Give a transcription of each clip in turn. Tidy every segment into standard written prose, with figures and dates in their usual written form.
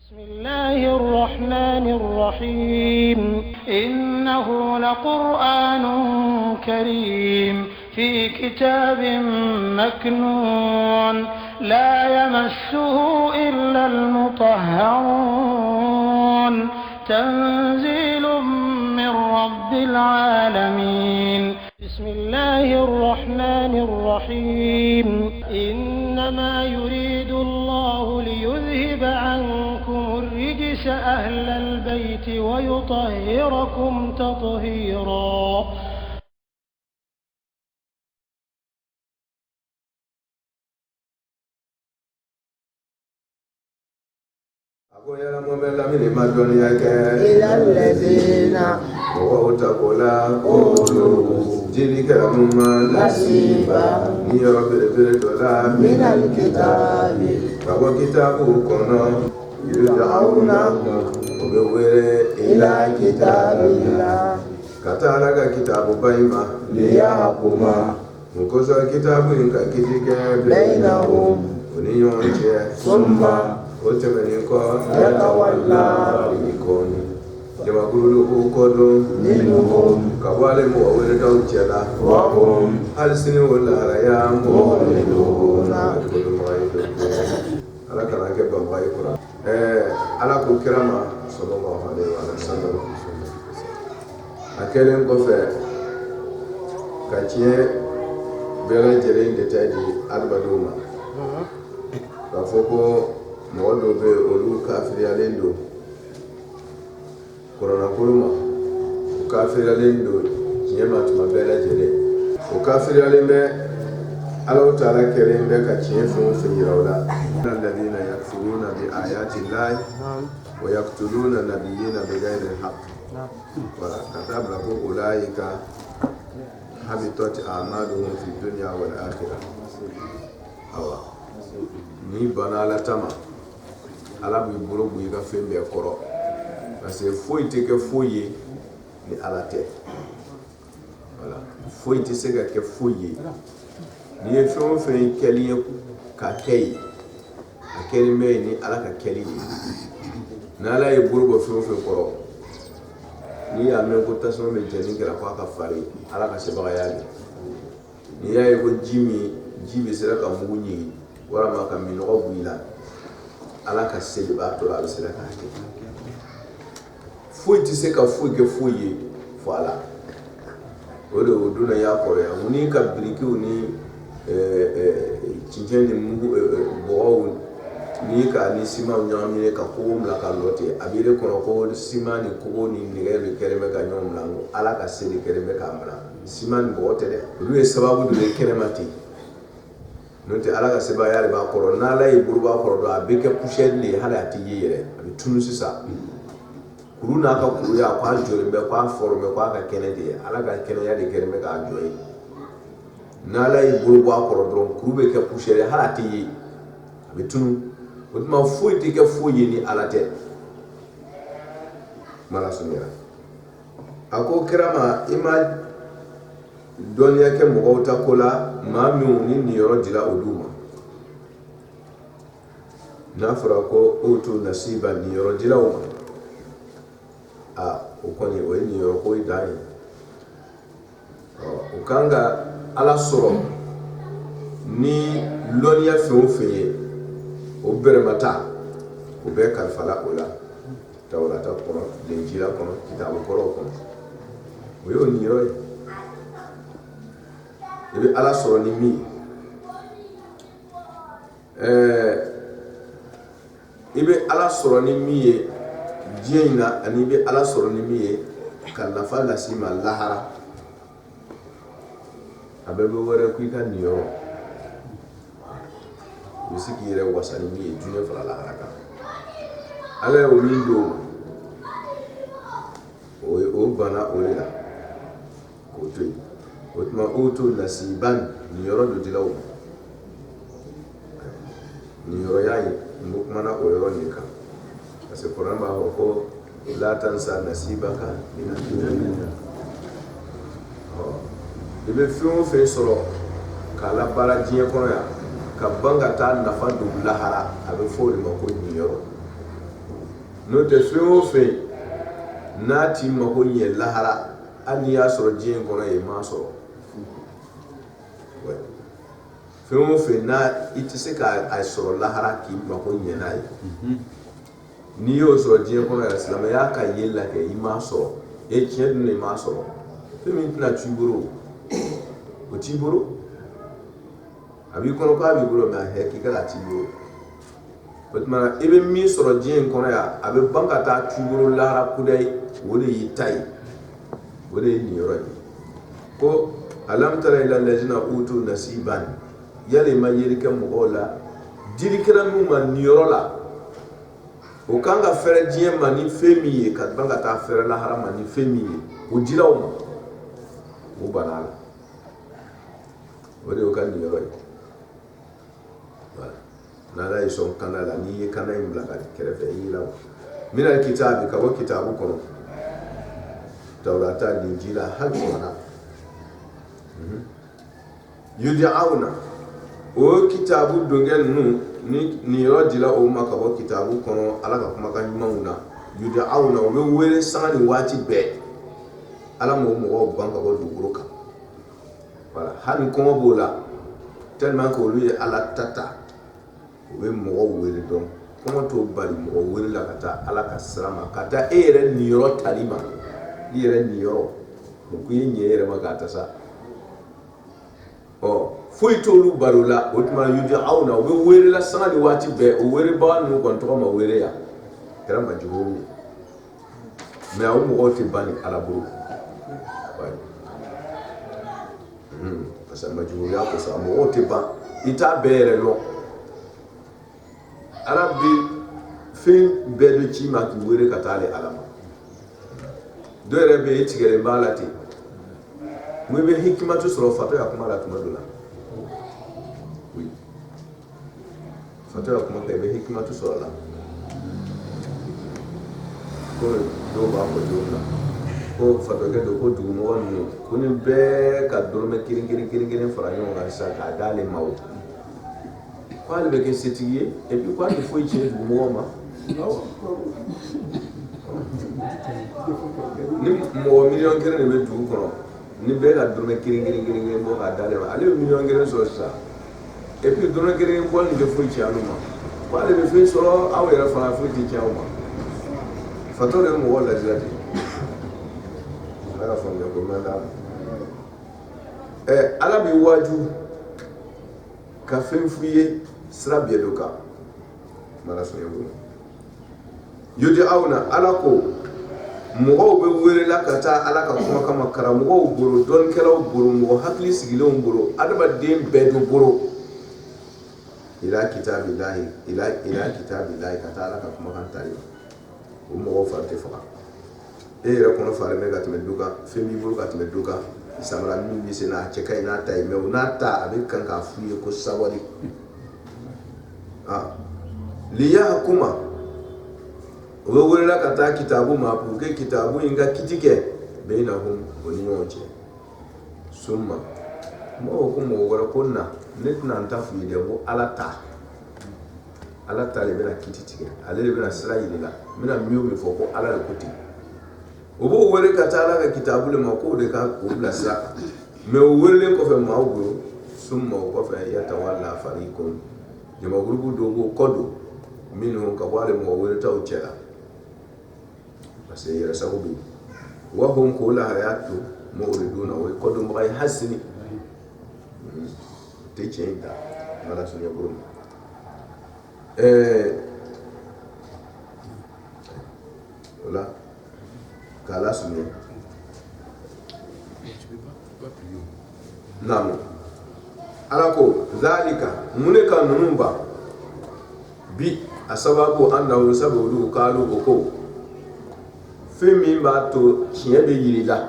بسم الله الرحمن الرحيم إنه لقرآن كريم في كتاب مكنون لا يمسه إلا المطهرون تنزيل من رب العالمين بسم الله الرحمن الرحيم إنما يريد الله ليذهب عنكم الرجس أهل البيت ويطهركم تطهيرا. إلى الذين وتقولا قولوا جلك مما نصيبا من الكتاب فهو كتاب كنا يدعون إلى كتاب الله كتالك كتاب بيما ليحكم مكوسا كتاب بينهم ثم يتولى منهم وهم معرضون. ala ko kirama sallallahu alaihi wa sallam akelen ko fe ka tiɲɛ bɛɛ lajɛlen de ta di adamadenw ma k'a fɔ ko mɔgɔ dɔw bɛ olu kafiriyalen don kuranakolo ma o kafiriyalen don tiɲɛ ma tuma bɛɛ lajɛlen o kafiriyalen bɛ Allahu Ta'ala kɛlen bɛ ka tiɲɛ fɛn o fɛn yira o la alladhina yakfuruna bi ayati llahi wa yaqtuluna nabiyyina bighayri al-haqq wala katabla ko ulaika habitat a'maluhum fi dunya wal akhirah awa ni bana la tama ala b'i bolo bɔ i ka fɛn bɛɛ kɔrɔ parce que foyi tɛ kɛ foyi ye ni ala tɛ voilà foyi tɛ se ka kɛ foyi ye ni ye fɛn o fɛn kɛli ye ka kɛ ye a kɛli bɛ ye ni ala ka kɛli ye ni ala ye bolo bɔ fɛn o fɛn kɔrɔ ni y'a mɛn ko tasuma bɛ jɛni kɛra ko a ka farin ala ka sebagaya de ni y'a ye ko ji bɛ sera ka mugu ɲigin walama ka minɔgɔ bɔ i la ala ka se de b'a to a bɛ sera k'a kɛ foyi tɛ se ka foyi kɛ foyi ye fo ala o de o donna y'a kɔrɔ yan mun ni ka birikiw ni cincɛn ni mugu bɔgɔw ni ka ni simanw ɲagaminen ka kogo bila ka lɔ ten a b'i de kɔnɔ ko siman ni kogo ni nɛgɛ de kɛlen bɛ ka ɲɔgɔn bila ala ka se de kɛlen bɛ k'a bila siman ni bɔgɔ tɛ dɛ olu ye sababu dɔ de kɛnɛma ten n'o tɛ ala ka sebaya de b'a kɔrɔ n'ala ye bolo b'a kɔrɔ dɔn a bɛ kɛ poussière de ye hali a tɛ ye yɛrɛ a bɛ tunu sisan kuru n'a ka kuru ya k'a jɔlen bɛ k'a fɔrɔ bɛ k'a ka kɛnɛ de ye ala ka kɛnɛya de kɛlen bɛ k'a jɔ ye n'ala ye bolo bɔ a kɔrɔ dɔrɔn kuru bɛ kɛ poussière hali a tɛ ye a bɛ tunu o tuma foyi tɛ kɛ foyi ye ni ala tɛ mala sunyara a ko kira ma i ma dɔnniya kɛ mɔgɔw ta ko la maa minnu ni niyɔrɔ dira olu ma n'a fɔra ko o to nasiba niyɔrɔ dira o ma o kɔni o ye niyɔrɔ ko dan ye o kan ka ala sɔrɔ ni lɔnniya fɛn o fɛn ye o bɛrɛmata o bɛ kalifala o la tawurata kɔnɔ lenjila kɔnɔ kitabu kɔrɔw kɔnɔ o y'o niyɔrɔ ye i bɛ ala sɔrɔ ni min i bɛ ala sɔrɔ ni min ye diɲɛ in na ani i bɛ ala sɔrɔ ni min ye ka nafa lase ma lahara a bɛɛ bɛ wɛrɛ ko i ka niyɔrɔ i bɛ se k'i yɛrɛ wasa ni min ye diɲɛ fara lahara kan ala ye o min d'o ma o banna o de la k'o to yen o tuma o to nasiban niyɔrɔ dɔ dira o ma niyɔrɔ y'a ye n ko kumana o yɔrɔ nin kan parce que kuran b'a fɔ ko la tansa nasibaka mina dunya i bɛ fɛn o fɛn sɔrɔ k'a la baara diɲɛ kɔnɔ yan ka ban ka taa nafa don lahara a bɛ fɔ o de ma ko niyɔrɔ no te feo fe nati ma ko ye lahara ani ya soro jien kono e ma soro feo fe na itise ka ay soro lahara ki ma ko ye nai ni yo soro jien kono ya salama ya ka ye la ke ima soro e chien ne ma soro fe min na tiburo o tiburo abi kono ka bi buro ma he ki kala tiburo batma ibe mi soro jien kono ya abe banka ta tiburo lahara kudai wole yitai wole ni yoro ko alam tara ila allazina utu nasiban yale ma yirika mugola dirikira mu man ni yoro la o kanga fere jien mani femiye kat banka ta fere lahara mani femiye o dilaw ma o banala wole o kan ni yoro na la ison kanala ni kana imla ka kerefe ila min alkitabi ka kitabu kono Taurata Injila hal Qur'an yud'auna o kitabu dongen nu ni rodila o maka o kitabu kono ala ka kuma kan mauna yud'auna o be wele sangani wati be ala mo mo banka o duguruka wala han ko bola tellement ko lui ala tata o be mo wele don kuma to bari mo wele la kata ala ka salama kata ere ni ro talima yere ni yoro ko yenye yere magata sa o foi tolu barula otuma yuja auna we were la sangani wati be o were ba nu kon to ma were ya kera ma jugo me awu mo oti bani ala buru parce que ma jugo ya ko sa mo oti ba ita bere lo arabi fin be do ci ma ki were katale alama do yɛrɛ bɛ e tigɛlen b'a la ten mo bɛ hikimatu sɔrɔ fato ya kuma la tuma dɔ la oui fato ya kuma kɛ i bɛ hikimatu sɔrɔ la ko dɔw b'a fɔ cogo min na ko fatokɛ do ko dugumɔgɔ ninnu ko ni bɛɛ ka dɔrɔmɛ kelen fara ɲɔgɔn kan sisan k'a d'ale ma o ko ale bɛ kɛ setigi ye et puis ko ale foyi tiɲɛ dugumɔgɔ ma ni mɔgɔ miliyɔn kelen de bɛ dugu kɔnɔ ni bɛɛ ka dɔrɔmɛ kelen bɔ k'a d'ale ma ale bɛ miliyɔn kelen sɔrɔ sisan et puis dɔrɔmɛ kelen bɔ nin tɛ foyi tiɲɛ ale ma ko ale bɛ fɛn sɔrɔ aw yɛrɛ fana foyi tɛ tiɲɛ aw ma fatɔ de ye mɔgɔ lajɛ ten ala ka faamuya ko mɛn d'a ma ala bɛ waaju ka fɛn f'u ye sira bɛɛ dɔ kan mara sɔrɔ bolo yodi aw na ala ko mɔgɔw bɛ welela ka taa ala ka kuma kama karamɔgɔw bolo dɔnnikɛlaw bolo mɔgɔ hakili sigilenw bolo adamaden bɛɛ do bolo ila kitabilahi ka taa ala ka kumakan tari o mɔgɔw fari tɛ faga e yɛrɛ kɔnɔ fari bɛ ka tɛmɛ du kan fɛn b'i bolo ka tɛmɛ du kan samara min bɛ se n'a cɛ ka ɲi n'a ta ye mɛ o n'a ta a bɛ kan k'a f'u ye ko sabali liyahkuma o bɛ welela ka taa kitabu ma pour que kitabu in ka kiti kɛ bainahum o ni ɲɔgɔn cɛ summa mɔgɔw ko mɔgɔ wɛrɛ ko na ne tɛna n ta f'u ye dɛ ko ala ta de bɛna kiti tigɛ ale de bɛna sira yiri la n bɛna min fɔ ko ala de ko ten o b'o wele ka taa ala ka kitabu le ma k'o de ka o bila sira kan mɛ o welelen kɔfɛ maaw bolo summa o kɔfɛ yatawalla fariqun jamagurupu dɔw b'o kɔ don minnu ka bɔ ale mɔgɔ weletaw cɛ la parce que yɛrɛ sago bɛ yen wa hum k'o laharaya to mu'riduna o ye kɔdonbaga ye hali sini o tɛ tiɲɛ in ta ala sɔnna bolo ma o la k'ala sɔnna naamu ala ko zalika mun de ka ninnu ban bi a sababu annahu sababu qalu ko fɛn min b'a to tiɲɛ bɛ yiri la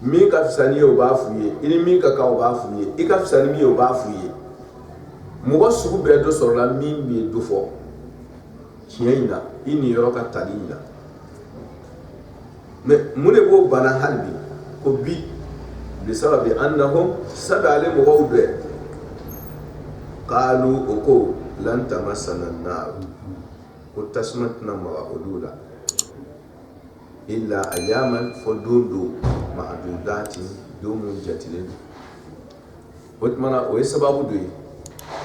min ka fisa ni ye o b'a f'u ye i ni min ka kan o b'a f'u ye i ka fisa ni min ye o b'a f'u ye mɔgɔ sugu bɛɛ dɔ sɔrɔla min bɛ dɔ fɔ tiɲɛ in na i ni yɔrɔ ka tali in na mɛ mun de b'o bana hali bi ko bi bisababi annahum sabi ale mɔgɔw bɛɛ qalu o ko lan tamassana an-nar ko tasuma tɛna maga olu la illa ayaman fo don do ma'dudatin don mun jatilen o tumana o ye sababu dɔ ye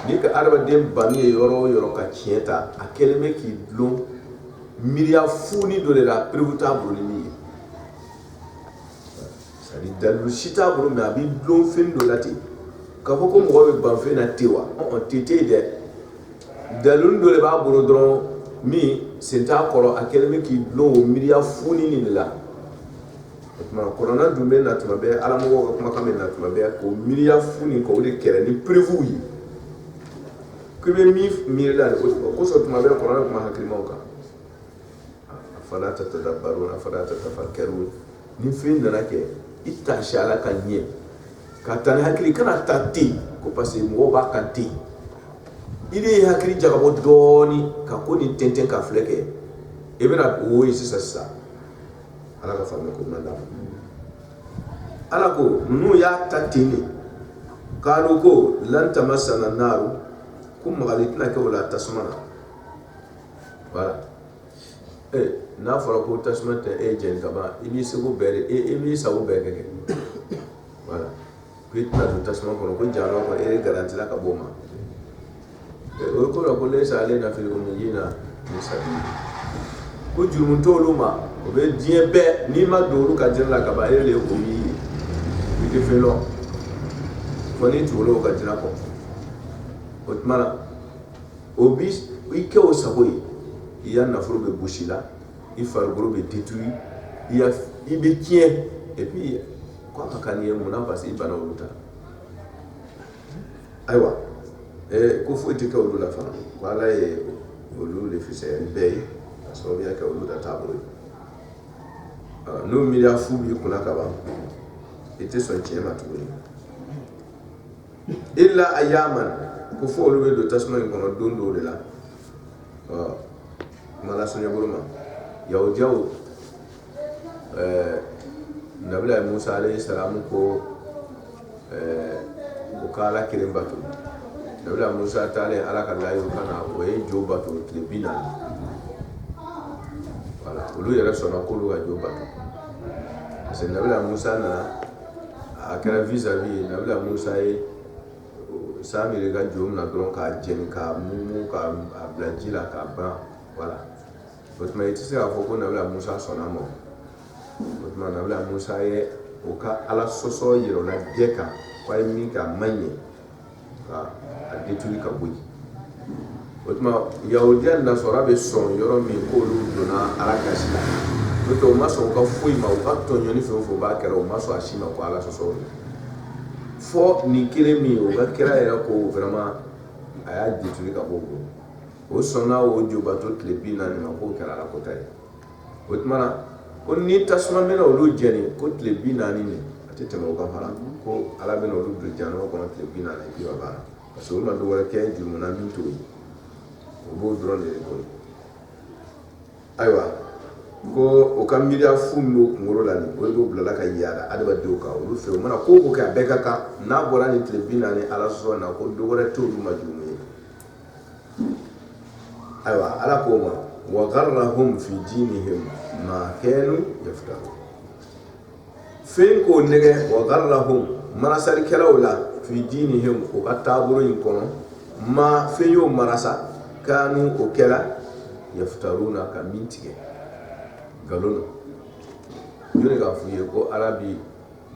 ni ka adamaden banni ye yɔrɔ o yɔrɔ ka tiɲɛ ta a kɛlen bɛ k'i dulon miiriya fuuni dɔ de la perewu t'a bolo ni min ye c'est à dire dalilu si t'a bolo mais a b'i dulon fɛn dɔ la ten k'a fɔ ko mɔgɔ bɛ ban fɛn na ten wa tɛ ten dɛ dalilu dɔ de b'a bolo dɔrɔn min sen t'a kɔrɔ a kɛlen bɛ k'i dulon o miiriya fuuni nin de la o tuma kɔrɔna dun bɛ na tuma bɛɛ alamɔgɔw ka kumakan bɛ na tuma bɛɛ k'o miiriya fuuni k'o de kɛlɛ ni perewu ye k'i bɛ min miiri la o kosɔn tuma bɛɛ kɔrɔna kuma hakilimaw kan afala tatadabbarun afala tatafakkarun ni fɛn nana kɛ i taasi ala ka ɲɛ ka taa ni hakili kana taa ten ko parce que mɔgɔw b'a kan ten i de ye hakili jagabɔ dɔɔni ka ko ni tɛntɛn ka filɛ kɛ i bɛna o ye sisan ala ka faamuya ko man d'a ma ala ko ninnu y'a ta ten de k'alo ko lan tamassana naaru ko magali tɛna kɛ o la tasuma na voilà n'a fɔra ko tasuma tɛ e jɛni ka ban i b'i seko bɛɛ de i b'i sago bɛɛ kɛ voilà ko i tɛna don tasuma kɔnɔ ko janɔ kɔnɔ e de garantila ka bɔ o ma o ko la ko laysa alayna fil ummiyina sabila ko jurumu t'olu ma o bɛ diɲɛ bɛɛ n'i ma don olu ka jɛnɛ la ka ban e de ye ummi ye i tɛ fɛn dɔn fo n'i tugula o ka jɛnɛ kɔ o tuma na o bi i kɛ o sago ye i ya nafolo bɛ gosi la i farikolo bɛ détruit i bɛ tiɲɛ et puis ko a ka kan ni ye mun na parce que i bana olu ta ayiwa ko foyi tɛ kɛ olu la fana ko ala ye olu de fisaya ni bɛɛ ye ka sababuya kɛ olu ta taabolo ye n'o miiriya fu b'i kunna ka ban i tɛ sɔn tiɲɛ ma tuguni illa ayaman ko fo olu bɛ don tasuma in kɔnɔ don dɔw de la kuma lasurunya bolo ma yahudiyaw nabila Musa alayhi salamu ko o ka ala kelen bato nabila Musa taalen ala ka layiru kana o ye jo bato tile 40 voilà olu yɛrɛ sɔnna k'olu ka jo bato parce que nabila Musa nana a kɛra vis-à-vis nabila Musa ye saa miiri ka jo mina dɔrɔn k'a jɛni k'a mumu k'a bila ji la k'a ban voilà o tuma i tɛ se k'a fɔ ko nabila Musa sɔnna ma o tuma nabila Musa ye o ka ala sɔsɔ yɛrɛ o la bɛɛ kan k'a ye min kɛ a man ɲɛ ka a détruire ka bɔ yen o tuma yahudiya nasɔra bɛ sɔn yɔrɔ min k'olu donna ala gasi la n'o tɛ o ma sɔn u ka foyi ma u ka tɔɲɔni fɛn o fɛn b'a kɛra o ma sɔn a si ma ko ala sɔsɔ fɔ nin kelen min o ka kira yɛrɛ ko vraiment a y'a détruire ka bɔ o bolo o sɔnna o jobato tile 40 ma k'o kɛra ala kota ye o tuma na ko ni tasuma bɛna olu jɛni ko tile 40 nin a tɛ tɛmɛ o kan fana ko ala bɛna olu don janɔ kɔnɔ tile 40 i k'i ka baara parce que olu ma dɔ wɛrɛ kɛ jurumuna min t'o ye o b'o dɔrɔn de kɔnɔ ayiwa ko o ka miiriya fu min b'o kunkolo la nin o de b'o bilala ka yaala adamadenw kan olu fɛ o mana ko o ko kɛ a bɛɛ ka kan n'a bɔra nin tile 40 ala sɔsɔ na ko dɔ wɛrɛ t'olu ma jurumu ye ayiwa ala k'o ma wa gharrahum fi dinihim ma kanu yaftarun fɛn k'o nɛgɛ wa gharrahum marasalikɛlaw la fi dinihim o ka taabolo in kɔnɔ ma fɛn y'o marasa kanu o kɛra yaftaruna ka min tigɛ galon joni k'a f'u ye ko ala bi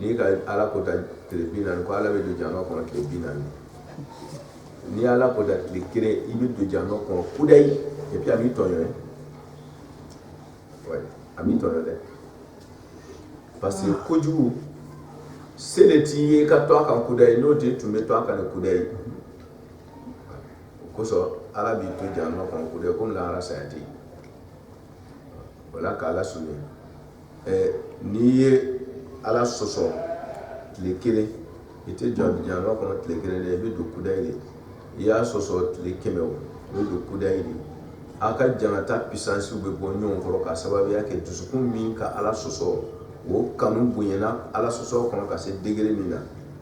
n'i ka ala kota tile 40 ko ala bɛ don janɔ kɔnɔ tile 40 ni ala kota tile 1 i bɛ don janɔ kɔnɔ kudayi et puis a b'i tɔɲɔ ye ouais a b'i tɔɲɔ dɛ parce que kojugu se de t'i ye ka to a kan kudayi n'o tɛ tun bɛ to a kan ni kudayi o kosɔn ala b'i to janɔ kɔnɔ kudayi komi lahara saya tɛ yen wala k'ala suni n'i ye ala sɔsɔ tile 1 i tɛ janɔ kɔnɔ tile 1 dɛ i bɛ don kudayi de i y'a sɔsɔ tile 100 o i bɛ don kudayi de a ka jangata puissance bɛ bɔ ɲɔgɔn kɔrɔ ka sababuya kɛ dusukun min ka ala sɔsɔ o kanu bonyana ala sɔsɔ kɔnɔ ka se degré min na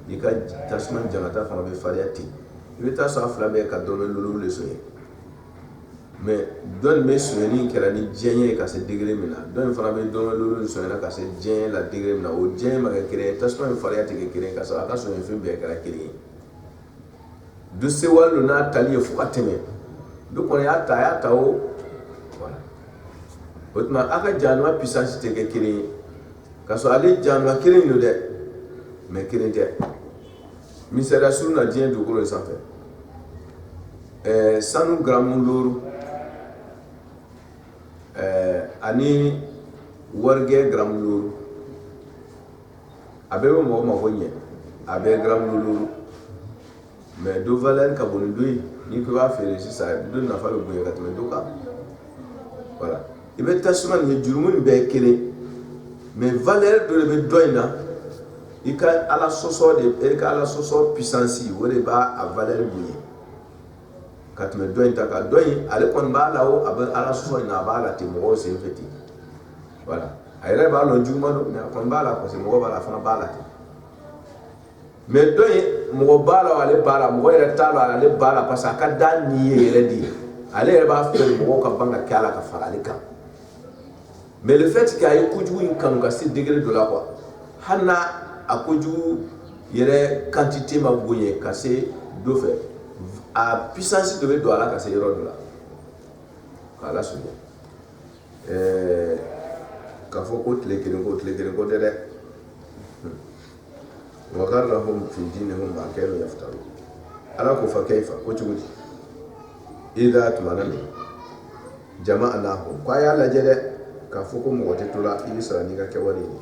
i ka tasuma jangata fana bɛ farinya ten i bɛ taa sɔrɔ a fila bɛɛ ka dɔrɔmɛ 7 de sɔrɔ mais don me soyani kɛra ni diɲɛ ye ka se degré min na don fana bɛ don lolu soyana ka se diɲɛ la degré min na o diɲɛ ma kɛ kelen tasuma in fariya tɛ kɛ kelen ka sɔrɔ a ka soyani fɛn bɛɛ kɛra kelen ye du sewalu n'a tali ye fo ka tɛmɛ du kɔni y'a ta o voilà o tuma a ka januma puissance tɛ kɛ kelen ye ka sɔrɔ ale januma kelen don dɛ mais kelen tɛ misaliya suru na diɲɛ dugukolo in sanfɛ sanu gramu loru ani wargɛ gramu loru a bɛɛ bɛ mɔgɔ mako ɲɛ a bɛɛ gramu loru mais do valeur ka bon do yi ni ko b'a feere sisan do nafa bɛ bonya ka tɛmɛ do kan voilà i bɛ tasuma nin ye jurumu nin bɛɛ kelen mais valeur do de bɛ dɔ in na i ka ala sɔsɔ puissance o de b'a a valeur bonya ka tɛmɛ dɔ in ta kan dɔ in ale kɔni b'a la o a bɛ ala sɔsɔ in na a b'a la ten mɔgɔw sen fɛ ten voilà a yɛrɛ b'a lɔn juguman don mais a kɔni b'a la parce que mɔgɔ b'a la a fana b'a la ten mais dɔ in mɔgɔ b'a la ale b'a la mɔgɔ yɛrɛ t'a la ale b'a la parce que a ka da ni ye yɛrɛ de ale yɛrɛ b'a fɛ mɔgɔw ka ban ka kɛ a la ka fara ale kan mais le fait que a ye kojugu in kanu ka se degré dɔ la quoi hali n'a a kojugu yɛrɛ quantité ma bonya ka se dɔ fɛ a puissance dɔ bɛ don a la ka se yɔrɔ dɔ la k'ala sɔrɔ k'a fɔ ko tile kelen ko tɛ dɛ wa gharrahum fi dinihim ma kanu yaftaru ala ko fa kayfa ko cogo di idha tumanani jama'nahum ko ya lajɛ dɛ k'a fɔ ko mɔgɔ tɛ to la i bɛ sara n'i ka kɛwale ye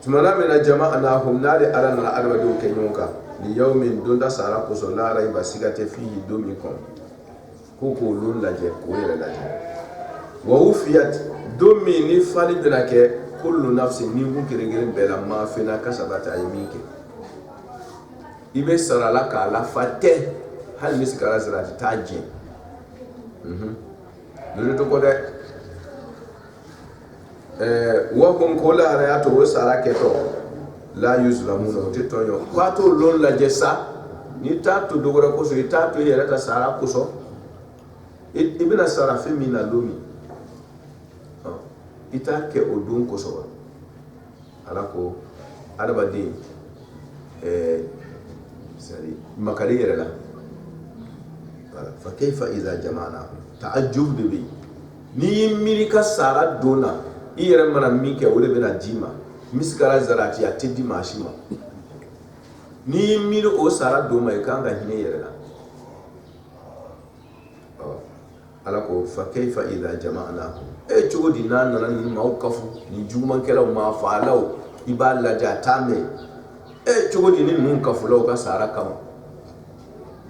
tumana min na jama'nahum n'ale ala nana adamadenw kɛ ɲɔgɔn kan ni yawmin don da sara kosɔn la rayba siga tɛ fihi don min kɔnɔ ko k'olu lajɛ k'o yɛrɛ lajɛ wa ufiyat don min ni fali bɛna kɛ kullu nafsin ni kun kelen bɛɛ la ma fɛna kasabata a ye min kɛ i bɛ sara la k'a lafa tɛ hali ni sigara sara a tɛ taa jɛn lolu tɛ kɔ dɛ wa kun ko la yɛrɛ y'a to o sara kɛtɔ la yuzlamuna o tɛ tɔn ye k'a to lon lajɛ sa n'i t'a to dɔ wɛrɛ kosɔn i t'a to i yɛrɛ ka sara kosɔn i bɛna sara fɛn min na don min i t'a kɛ o don kosɔn wa ala ko adamaden makari yɛrɛ la fa kayfa idha jama'na ta'ajjub de bɛ n'i y'i miiri ka sara don na i yɛrɛ mana min kɛ o de bɛna d'i ma misigara zarati a tɛ di maa si ma n'i y'i miiri o sara don ma i kan ka hinɛ i yɛrɛ la ala ko fa kayfa idha jama'nahum cogo di n'a nana ni maaw kafu ni jugumankɛlaw maa faalaw i b'a lajɛ a t'a mɛn cogo di ni ninnu kafulaw ka sara kama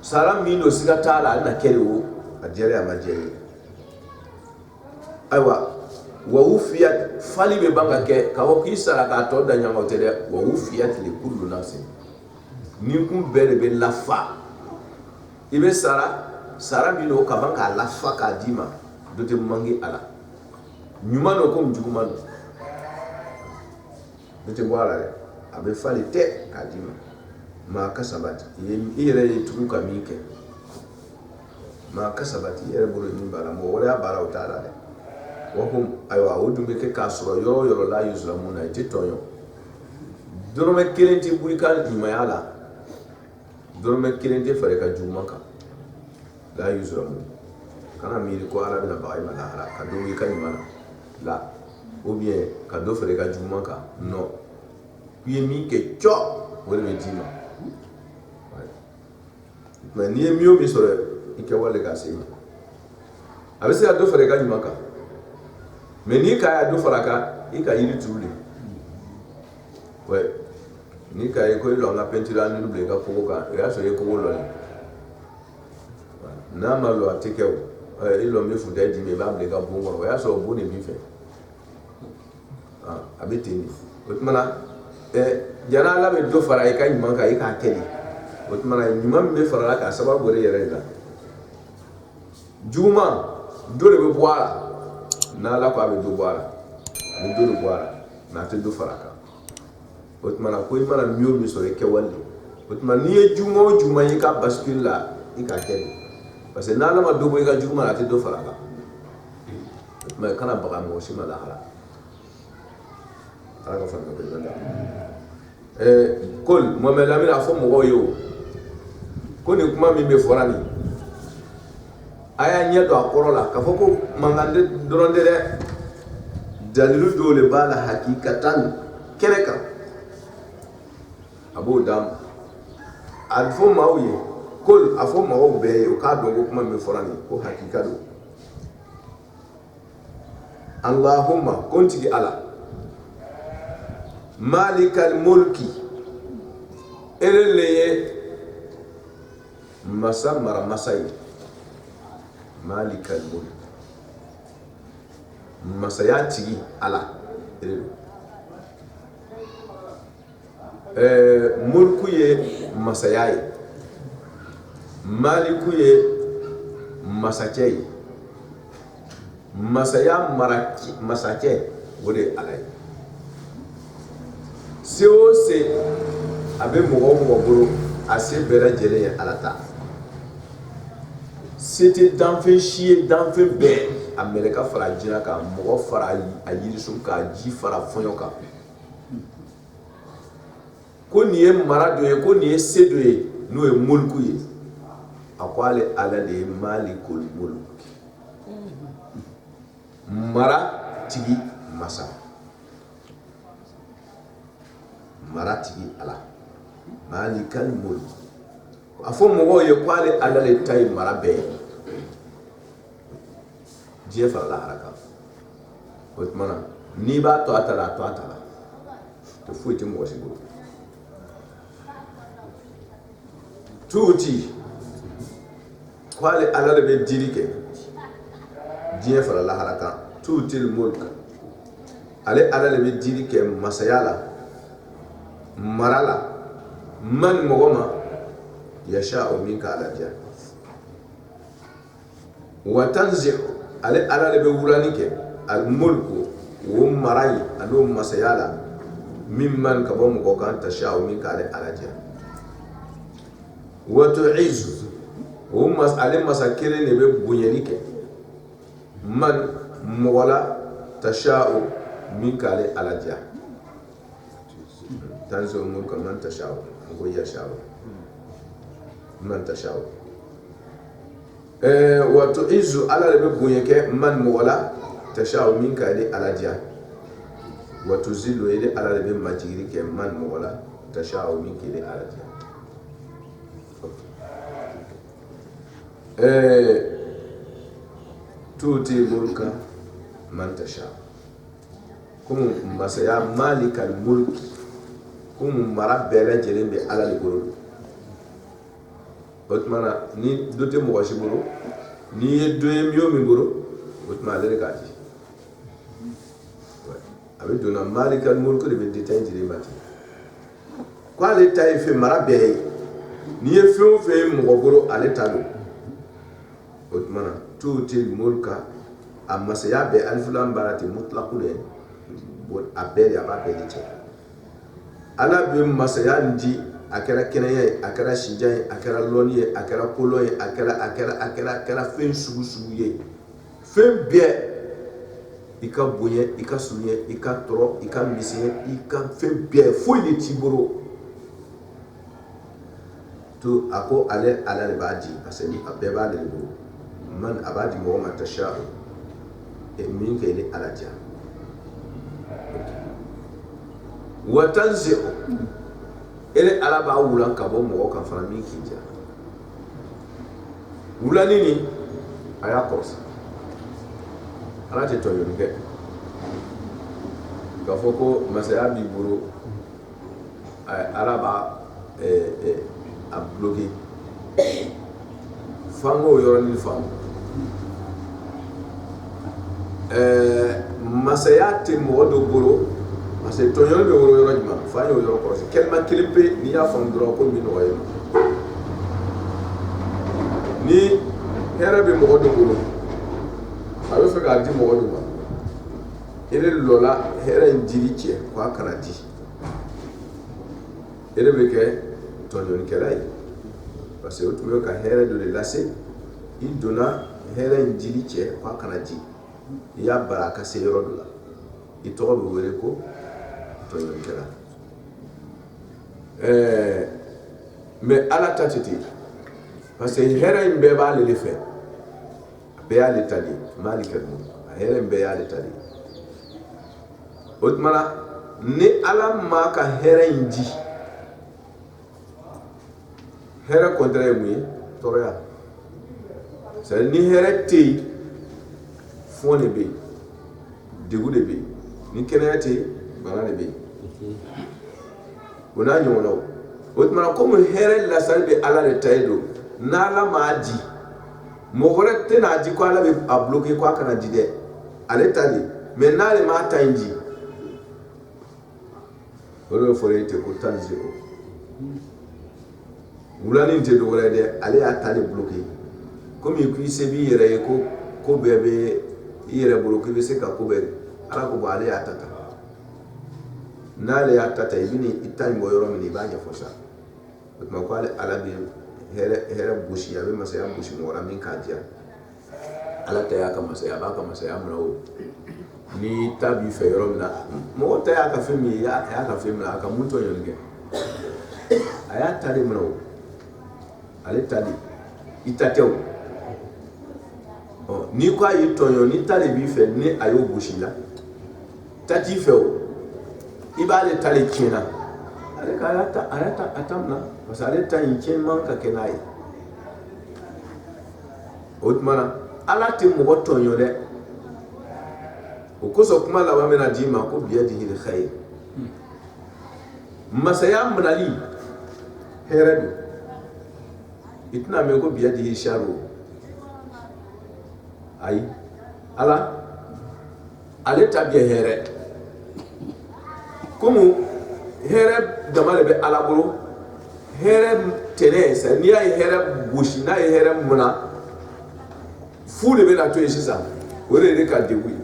sara min don siga t'a la a bɛna kɛ de o a diyara a ma diya ye ayiwa wa ufiyat fali bɛ ban ka kɛ k'a fɔ k'i sara k'a tɔ da ɲɔgɔn tɛ dɛ wa ufiyat li kullu nafsin ni kun bɛɛ de bɛ lafa i bɛ sara min don ka ban k'a lafa k'a d'i ma dɔ tɛ mangi a la ɲuman don komi juguman don dɔ tɛ bɔ a la dɛ a bɛ fali tɛ k'a d'i ma maa ka sabati i yɛrɛ ye tugu ka min kɛ maa ka sabati i yɛrɛ bolo min b'a la mɔgɔ wɛrɛ y'a baara o t'a la dɛ wa ko ayiwa o dun bɛ kɛ k'a sɔrɔ yɔrɔ o yɔrɔ la yuzlamuna i tɛ tɔɲɔ dɔrɔmɛ kelen tɛ bɔ i ka ɲumanya la dɔrɔmɛ kelen tɛ fara i ka juguman kan la yuzlamuna kana miiri ko ala bɛna baga i ma lahara ka dɔ bɔ i ka ɲuman na la ou bien ka dɔ fara i ka juguman kan non i ye min kɛ cɔ o de bɛ d'i ma mais n'i ye min o min sɔrɔ i kɛwale ka se i ma a bɛ se ka dɔ fara i ka ɲuman kan mais n'i ka y'a dɔ fara a kan i ka yiri turu de ouais n'i ka ye ko i lɔn ka peinture an bila i ka kogo kan o y'a sɔrɔ i ye kogo lɔn n'a ma lɔn a tɛ kɛ o i lɔn bɛ funtɛni d'i ma i b'a bila i ka bon kɔrɔ o y'a sɔrɔ bon de b'i fɛ a bɛ ten de o tuma na jana ala bɛ dɔ fara i ka ɲuman kan i k'a kɛ de o tuma na ɲuman min bɛ fara la k'a sababu wɛrɛ yɛrɛ de la juguman dɔ de bɛ bɔ a la n'ala ko a bɛ dɔ bɔ a la a bɛ dɔ de bɔ a la mais a tɛ dɔ fara a kan o tuma na ko i mana min o min sɔrɔ i kɛwale o tuma n'i ye juguman o juguman ye i ka bascule la i k'a kɛ de parce que n'ala ma dobo ga juma la te do faraka mais kana baga mo shi mala hala ala ka fa ko da kol mo me la mi la fo mo yo ko ni kuma mi be forani aya nya do akorola ka fo ko mangande doronde de dalilu dole bala hakikatan kereka abu dam alfo mawye kol afo mawo be o ka do kuma mi forani ko hakika do allahumma kontigi ala malikal mulki eleleye masa mara masai malikal mulki masaya tigi ala elelo mulku ye masaya ye maliku ye masakɛ ye masaya masakɛ o de ala ye se o se a bɛ mɔgɔ o mɔgɔ bolo a se bɛɛ lajɛlen ye ala ta se tɛ danfɛn si ye danfɛn bɛɛ a mɛlɛka fara jinɛ kan mɔgɔ fara a yirisun kan ji fara fɔɲɔ kan ko nin ye mara dɔ ye ko nin ye se dɔ ye n'o ye moliku ye a ko ale ala de ye malikul mulk mara tigi masa mara tigi ala malikal mulk a fɔ mɔgɔw ye ko ale ala de ta ye mara bɛɛ ye diɲɛ fara lahara kan o tuma na n'i b'a to a ta la a to a ta la tɛ foyi tɛ mɔgɔ si bolo tuuti ko ale ala de bɛ diri kɛ diɲɛ fara lahara kan tuutil mulk ale ala de bɛ diri kɛ masaya la mara la man mɔgɔ ma yasha o min ka ala diya wa tanzi ale ala de bɛ wulani kɛ al mulku o mara ye an'o masaya la min man ka bɔ mɔgɔ kan tasha o min ka ala diya wa tu'izu o ale masa kelen de bɛ bonyani kɛ man mɔgɔ la tasha'u min k'ale ala diya tanzi'u mulka man tasha'u ko yasha'u man tasha'u wa tu'izu ala de bɛ bonya kɛ man mɔgɔ la tasha'u min k'ale ala diya wa tuzillu ele ala de bɛ majigiri kɛ man mɔgɔ la tasha'u min k'ale ala diya tuuti mulka man tasha comme masaya malikal mulki comme mara bɛɛ lajɛlen bɛ ala de bolo o tuma na ni dɔ tɛ mɔgɔ si bolo n'i ye dɔ ye miyo min bolo o tuma ale de k'a di a bɛ donna malikal mulki de bɛ détail d'i ma ten ko ale ta ye fɛn mara bɛɛ ye n'i ye fɛn o fɛn ye mɔgɔ bolo ale ta don o tuma na tuutil mulka a masaya bɛɛ alifulan baara tɛ mutlaku de a bɛɛ de a b'a bɛɛ de cɛ ala bɛ masaya di a kɛra kɛnɛya ye a kɛra sijan ye a kɛra lɔnni ye a kɛra kolon ye a kɛra fɛn sugu sugu ye fɛn bɛɛ i ka bonya i ka surunya i ka tɔɔrɔ i ka misɛnya i ka fɛn bɛɛ foyi de t'i bolo to a ko ale ala de b'a di parce que a bɛɛ b'ale de bolo man a b'a di mɔgɔ ma tasha min kɛ ni ala diya wa tanzi'u ele ala b'a wulan ka bɔ mɔgɔ kan fana min k'i diya wulani ni a y'a kɔrɔsa ala tɛ tɔɲɔni kɛ k'a fɔ ko masaya b'i bolo ala b'a a bloqué f'an k'o yɔrɔnin faamu masaya tɛ mɔgɔ dɔ bolo parce que tɔɲɔni bɛ wolo yɔrɔ jumɛn f'an y'o yɔrɔ kɔlɔsi kɛlima kelen pe n'i y'a faamu dɔrɔn ko min nɔgɔya ni hɛrɛ bɛ mɔgɔ dɔ bolo a bɛ fɛ k'a di mɔgɔ dɔ ma e de lɔla hɛrɛ in dili cɛ k'a kana di e de bɛ kɛ tɔɲɔnikɛla ye parce que o tun bɛ ka hɛrɛ dɔ de lase donna hɛrɛ in dili cɛ k'a kana di i y'a bara a ka se yɔrɔ dɔ la i tɔgɔ bɛ wele ko tɔɲɔlikɛla mais ala ta tɛ ten parce que hɛrɛ in bɛɛ b'ale de fɛ a bɛɛ y'ale ta de ye malikal mulk a hɛrɛ in bɛɛ y'ale ta de ye o tuma na ni ala ma ka hɛrɛ in di hɛrɛ kɔntɛrɛ ye mun ye tɔɔrɔya c'est à dire ni hɛrɛ tɛ yen fɔn de bɛ yen degun de bɛ yen ni kɛnɛya tɛ yen bana de bɛ yen o n'a ɲɔgɔnnaw o tuma na komi hɛrɛ lasali bɛ ala de ta ye don n'ala m'a di mɔgɔ wɛrɛ tɛna di ko ala bɛ a bloquer ko a kana di dɛ ale ta de mais n'ale m'a ta in di o de bɛ fɔra ten ko tanzilo wulani tɛ dɔwɛrɛ dɛ ale y'a ta de bloquer komi i se b'i yɛrɛ ye ko bɛɛ bɛ i yɛrɛ bolo k'i bɛ se ka ko bɛɛ ala ko bon ale y'a ta ta n'ale y'a ta ta i bɛ i ta in bɔ yɔrɔ min i b'a ɲɛfɔ sa o tuma ko ala bɛ hɛrɛ gosi a bɛ masaya gosi mɔgɔ la min k'a diya ala ta y'a ka masaya a b'a ka masaya minɛ o ni ta b'i fɛ yɔrɔ min na mɔgɔ ta y'a ka fɛn min ye a y'a ka fɛn minɛ a ka mun tɔɲɔli kɛ a y'a ta de minɛ o ale ta de i ta tɛ o n'i ko a y'i tɔɲɔ ni ta de b'i fɛ ni a y'o gosi la ta t'i fɛ o i b'ale ta de tiɲɛna ale ka a ta minɛ parce que ale ta in tiɲɛ man ka kɛ n'a ye o tuma na ala tɛ mɔgɔ tɔɲɔ dɛ o kosɔn kuma laban bɛna d'i ma ko biyadihil khayr masaya minɛli hɛrɛ don i tɛna mɛn ko biyadihil shar ayi ala ale ta bɛ hɛrɛ komi hɛrɛ dama de bɛ ala bolo hɛrɛ tɛnɛ sa n'i y'a ye hɛrɛ gosi n'a ye hɛrɛ munna fu de bɛna to yen sisan o de ye ka degun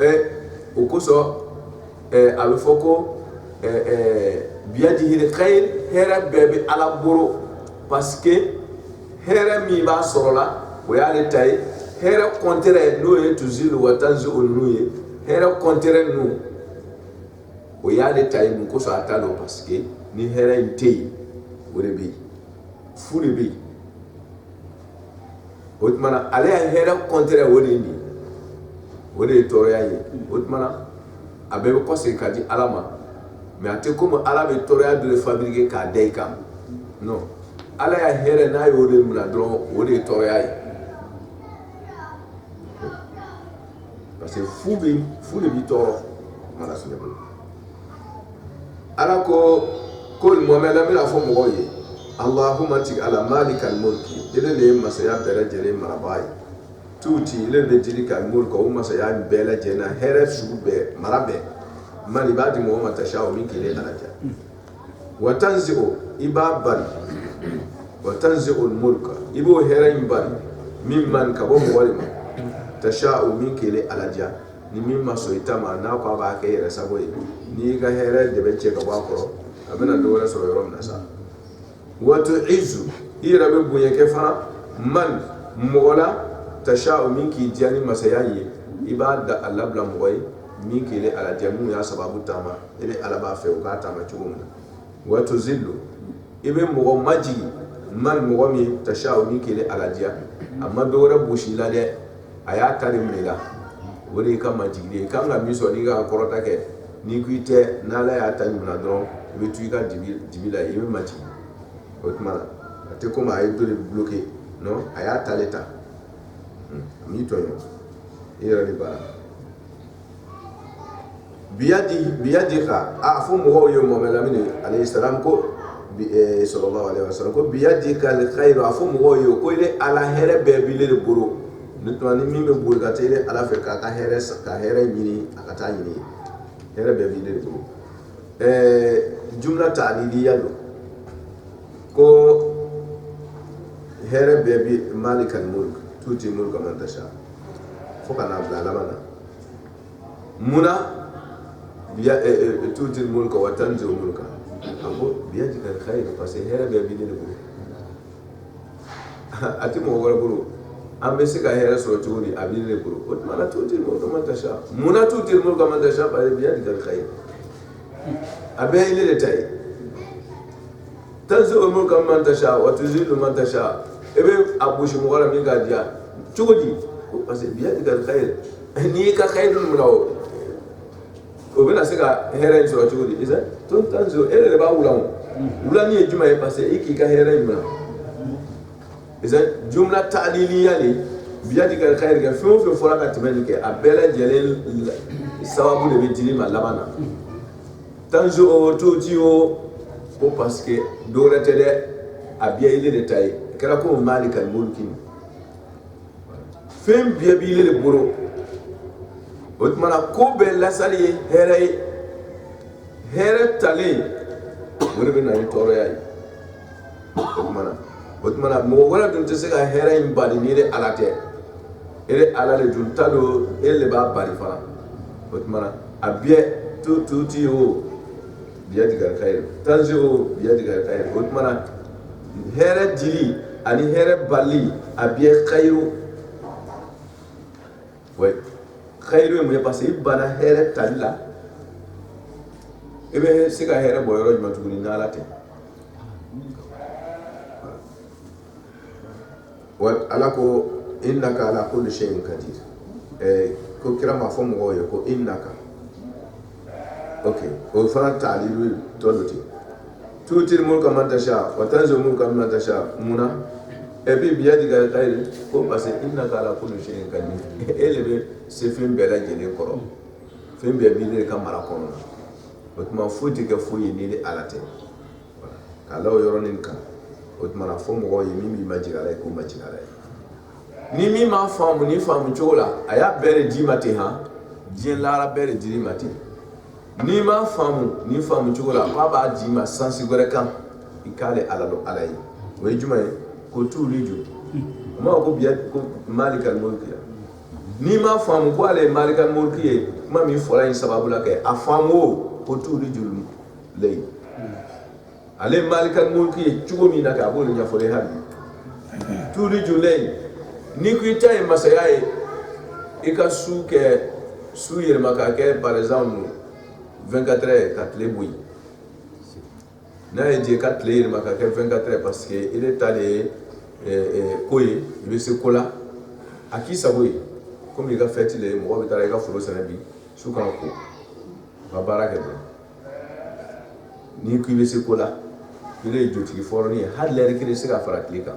ye o kosɔn a bɛ fɔ ko biyadihil khayr hɛrɛ bɛɛ bɛ ala bolo parce que hɛrɛ min b'a sɔrɔ la o y'ale ta ye hɛrɛ kɔntɛrɛ n'o ye tuzilu wa tanzi'u ninnu ye hɛrɛ kɔntɛrɛ ninnu o y'ale ta ye mun kosɔn a ta don parce que ni hɛrɛ in tɛ yen o de bɛ yen fu de bɛ yen o tuma na ale ye hɛrɛ kɔntɛrɛ o de ye nin ye o de ye tɔɔrɔya ye o tuma na a bɛɛ bɛ kɔsegin ka di ala ma mais a tɛ komi ala bɛ tɔɔrɔya dɔ de fabriquer k'a da i kan non ala ya hɛrɛ n'a y'o de minɛ dɔrɔn o de ye tɔɔrɔya ye parce que fu de b'i tɔɔrɔ ala sɔnna bolo ala ko Muhamɛd an bɛna fɔ mɔgɔw ye Allahumma tig ala malikal mulki ele de ye masaya bɛɛ lajɛlen marabaa ye tuuti ele de dili kal mulka o masaya bɛɛ lajɛlen na hɛrɛ sugu bɛɛ mara bɛɛ mali b'a di mɔgɔ ma tasha o min kelen alaja wa tanzi'u i b'a bari wa tanzi'ul mulka i b'o hɛrɛ in bari min man ka bɔ mɔgɔ de ma tasha o min kelen alaja ni min ma sɔn i ta ma n'a ko a b'a kɛ yɛrɛ sago ye n'i ka hɛrɛ de bɛ cɛ ka bɔ a kɔrɔ a bɛna dɔ wɛrɛ sɔrɔ yɔrɔ min na sa wa tu'izzu i yɛrɛ bɛ bonya kɛ fana man mɔgɔ la tasha o min k'i diya ni masaya ye i b'a da a labila mɔgɔ ye min kelen alaja mun y'a sababu taama ele ala b'a fɛ o k'a taama cogo min na wa tuzillu i bɛ mɔgɔ majigi man mɔgɔ min tasha o min kelen alaja a ma dɔ wɛrɛ bosi la dɛ a y'a ta de minɛ la o de y'i ka majigi de ye i kan ka min sɔrɔ n'i ka kɔrɔta kɛ n'i ko i tɛ n'ala y'a ta minɛ dɔrɔn i bɛ to i ka dibi la i bɛ majigi o tuma na a tɛ komi a ye dɔ de bloqué non a y'a ta de ta a m'i tɔɲɔ i yɛrɛ de b'a la biyadi ka a fɔ mɔgɔw ye Muhamɛd Lamini alayhi salam ko sallallahu alayhi wa sallam ko biyadi ka khayr a fɔ mɔgɔw ye ko ile ala hɛrɛ bɛɛ b'ile de bolo ni tuma ni min bɛ boli ka taa ile ala fɛ k'a ka hɛrɛ ɲini a ka taa ɲini hɛrɛ bɛɛ b'ile de bolo jumla ta'liliya don ko hɛrɛ bɛɛ bi malikal mulk tuuti mulka man tasha fo ka n'a bila laban na munna tuuti mulka wa tanzi'u mulka a ko biyadika al-khayr parce que hɛrɛ bɛɛ b'ile de bolo ati mo wala buru ambe se ka hera so tuli abile buru o mana tuti mo kama tasha muna tuti mo kama tasha ba biya dikal khair abe ile le tay tanzu mo kama tasha wa tuzilu man tasha ebe abushi mo wala mi ga dia chugodi parce que biya dikal khair ni ka khairul mulaw o bena se ka hera so chugodi isa ton tanzu ele ba wulawo wulani e juma e parce que iki ka hera imna isa jumla ta'liliya ni biyadi kal khair ga fo fora ka timani ke abela jelen sababu de bitini ma labana tanzo o toti o parce que dora tede abiya ile de tay kala ko malik al mulki fem biya bi ile boro otmana ko be la sali here tale wurbe na ni toro yayi otmana mo wala dun te se ka here in bari ni de alate ere alale dun tado ele ba bari fara otmana abiye tuti o biya diga khair tanzo biya diga khair otmana here dili ani here bali abiye khairu way khairu mo passé bana here talla ebe se ka here boyro juma tuguni na alate alako innaka ala kulli shay'in qadir ko kira ma fomo go ko innaka okay o fara ta'lilu toluti tutil mulka man tasha wa tanzu mulka man tasha muna bi biyadi ga khair ko parce innaka ala kulli shay'in qadir elebe se fim bela jeli koro fim be bi le kamara kono otuma futi ga fuyi ni le alate kala o yoronin ka otuma fomo go yimi mi majigala ko majigala ni mi ma famu ni famu chola aya bere di mate ha dien lara bere di mate ni ma famu ni famu chola baba di ma sansi gore kan ikale alalo alai we juma ko tuliju ma ko biya ko malikal mulki ni ma famu ko ale malikal mulki ma mi fola in sababu la ke afamu ko tuliju lay ale malikal mulki chugo mi naka bolu nya fole hali tuliju lay ni ku itaye masayaye ika su ke su yirma ka ke par exemple 24 heures ka tle bouy na je ka tle yirma ka ke 24 heures parce que il est allé koye il se kola akisa boy comme il a fait le mo bi tara ka folo sanabi su kan ko ba baraka de ni ku il se kola il est joti forni har l'air ki se ka fara klika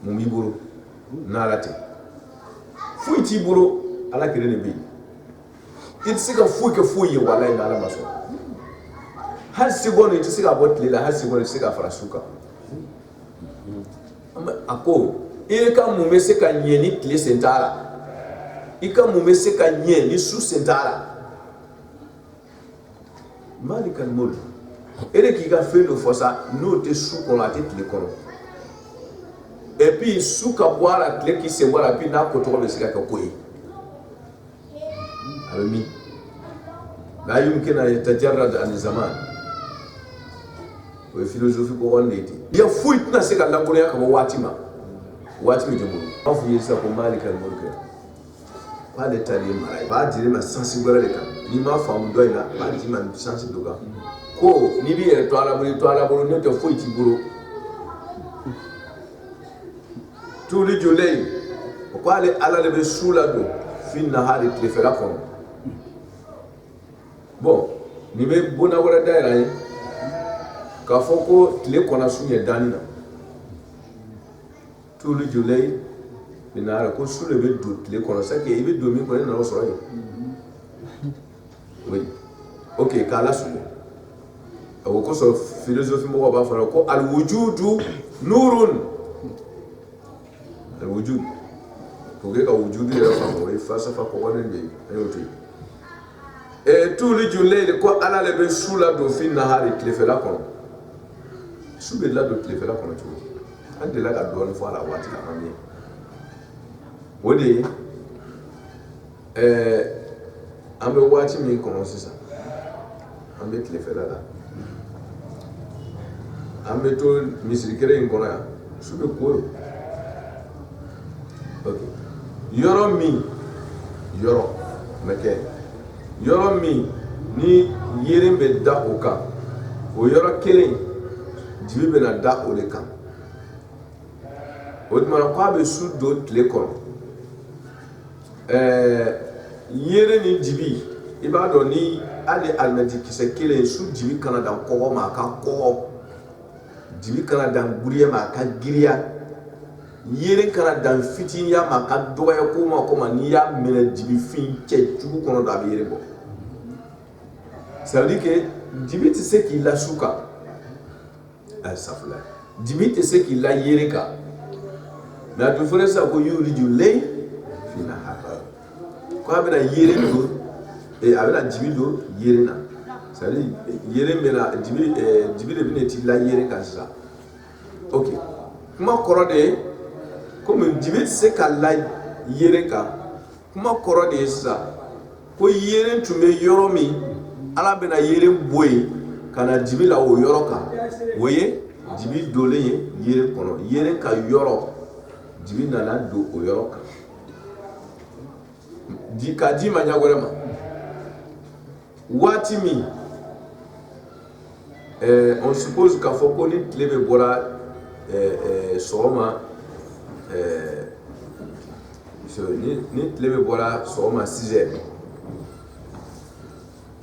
mumi buru nalate fuyi ti buru ala kire ne bi it sika fuyi ke fuyi wallahi na ala maso har sigono it sika botli la har sigono sika farasuka ako ile ka mume se ka nyeni tle sentara ika mume se ka nyeni su sentara malikal mulk ere ki ga fendo fosa no te su kono ate tle kono et puis souka boire clé qui se boire puis na ko to be sika ka koyi almi la yumkin an yatajarrad an zaman wa philosophie ko woneti ya fuit na sika la ko ya ka watima jemu afu yesa ko malikal mulk pa de tali marai ba dire ma sensible le ka ni ma famu doina ba di man sensible ka ko ni bi e to ala buru ne to fuit buru tuli julay ko ale ala le be sula do fin na hali tlefela kono bon ni be bona wala daira yi ka foko tle kona sunye danina tuli julay binara ko sule be do tle kona sake ibe do mi ko na ro soro yi oui ok kala sule awo ko so philosophie mo ba fara ko al wujudu nurun الوجود فوقك وجود يرفع فلسفه قوانين بي ايوتي tout le journée ko ala le be sula do fin nahari tlefela kono sube la do tlefela kono tu ande la ga do fo ala wati la mami wodi ambe wati mi kono sisa ambe tlefela la ambe to misri kere in kono ya su bɛ koyo ok yɔrɔ min yɔrɔ mɛ kɛ yɔrɔ min ni yeren bɛ da o kan o yɔrɔ kelen dibi bɛna da o de kan o tuma na k'a bɛ su don tile kɔnɔ yeren ni dibi i b'a dɔn ni hali alimɛti kisɛ kelen su dibi kana dan kɔgɔ ma a ka kɔgɔ dibi kana dan giriya ma a ka giriya yeren kana dan fitiniya ma a ka dɔgɔya ko ma n'i y'a minɛ dibi fin cɛ jugu kɔnɔ dɔ a bɛ yeren bɔ ça veut dire que dibi tɛ se k'i la su kan safula dibi tɛ se k'i la yeren kan mais a tun fɔra sisan ko yuliju leyl fi nahar ko a bɛna yeren don a bɛna dibi don yeren na c'est à dire yeren bɛna dibi de bɛna t'i la yeren kan sisan ok kuma kɔrɔ de ye komi dibi tɛ se ka la yeren kan kuma kɔrɔ de ye sisan ko yeren tun bɛ yɔrɔ min ala bɛna yeren bɔ yen ka na dibi la o yɔrɔ kan o ye dibi dolen ye yeren kɔnɔ yeren ka yɔrɔ dibi nana don o yɔrɔ kan ka di ma ɲɛ wɛrɛ ma waati min on suppose k'a fɔ ko ni tile bɛ bɔra sɔgɔma ni tile bɛ bɔra sɔgɔma 6 heures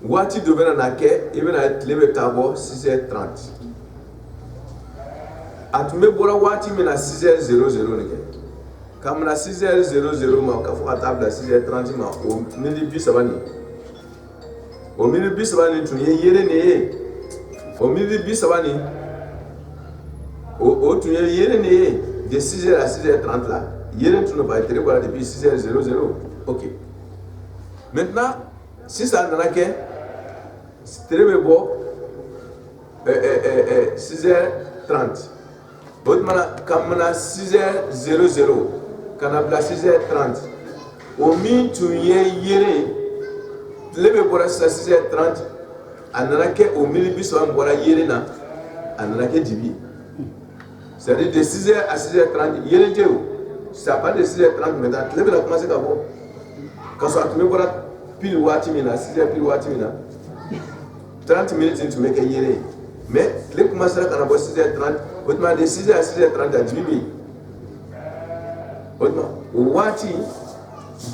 waati dɔ bɛna na kɛ i bɛna tile bɛ taa bɔ 6h30 a tun bɛ bɔra waati min na 6h00 nin kɛ ka mina 6h00 ma ka fɔ ka taa bila 6h30 ma o miniti 30 nin o miniti 30 nin tun ye yeren de ye o miniti 30 nin o tun ye yeren de ye de 6h à 6h30 la yeren tun bɛ tere bɔra depuis 6h00 ok maintenant sisan nana kɛ tere bɛ bɔ 6h30 o tuma na ka mina 6h00 ka na bila 6h30 o min tun ye yeren tile bɛ bɔra sisan 6h30 a nana kɛ o miniti 30 bɔra yeren na a nana kɛ dibi c'est à dire de 6h à 6h30 yeren tɛ o c'est à partir de 6h30 maintenant tile bɛna commencer ka bɔ ka sɔrɔ a tun bɛ bɔra pile waati min na 6h pile waati min na 30 minutes tun bɛ kɛ yeren ye mais tile commencera ka na bɔ 6h30 o tuma de 6h à 6h30 a dibi bɛ yen o tuma o waati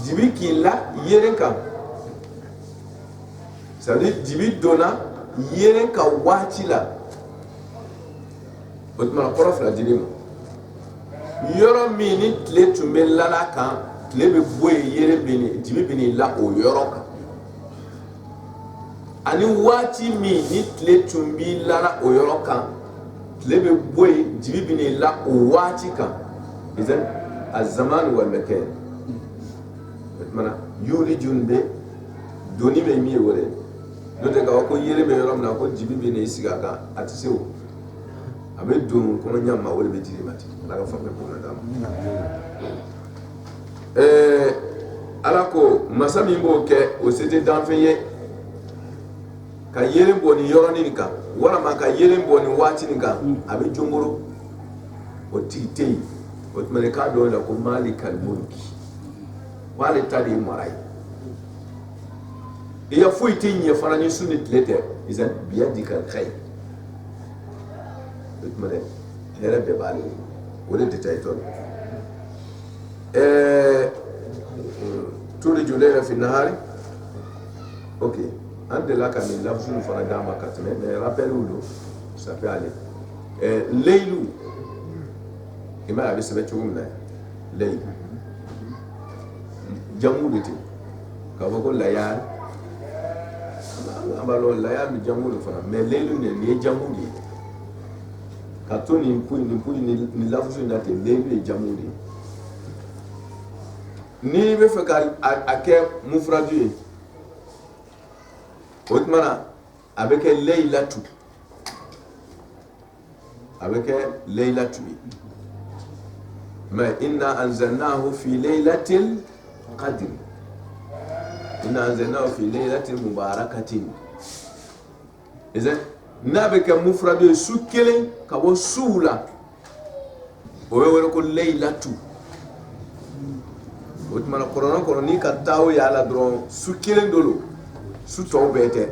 dibi k'i la yeren kan c'est à dire dibi donna yeren ka waati la o tuma na kɔrɔ fila dir'i ma yɔrɔ min ni tile tun bɛ lala kan tile bɛ bɔ yen yeren bɛ nin dibi bɛ nin la o yɔrɔ kan ani waati min ni tile tun bɛ lala o yɔrɔ kan tile bɛ bɔ yen dibi bɛ nin la o waati kan idan azaman wal makan o tuma na yuliju bɛ doni bɛ min ye o de n'o tɛ k'a fɔ ko yeren bɛ yɔrɔ min na ko dibi bɛ nin sigi a kan a tɛ se o a bɛ don kɔnɔ ɲa ma o de bɛ dir'i ma ten ala ka faamuya ko na d'a ma ala ko masa min b'o kɛ o se tɛ danfɛn ye ka yeren bɔ nin yɔrɔnin nin kan walima ka yeren bɔ nin waati nin kan a bɛ jɔnkɔrɔ o tigi tɛ yen o tuma na k'a dɔn o la ko maalikal mulki k'ale ta de ye mara ye i ya foyi tɛ ɲɛ fana ni su ni tile tɛ isan biyadikal khayr o tuma na hɛrɛ bɛɛ b'ale ye o de détail tɔ tuliju leyla fi nahari ok an delila ka nin lafzulu fana d'a ma ka tɛmɛ mais rappel do ça peut aller leylu i ma a bɛ sɛbɛn cogo min na leylu jamu de ten k'a fɔ ko layal an b'a dɔn layal ni jamu de fana mais leylu nin ye jamu de ye ka to nin ko nin lafzulu na ten leylu ye jamu de ye n'i bɛ fɛ ka a kɛ mufradu ye o tuma na a bɛ kɛ leylatu ye mais inna anzalnahu fi laylatil qadr mubarakatin n'a bɛ kɛ mufradu ye su kelen ka bɔ suw la o ye wele ko leilatu o tumana kɔrɔna kɔnɔ ni ka taa o y'a la dɔrɔn su kelen dolo su tɔw bɛɛ tɛ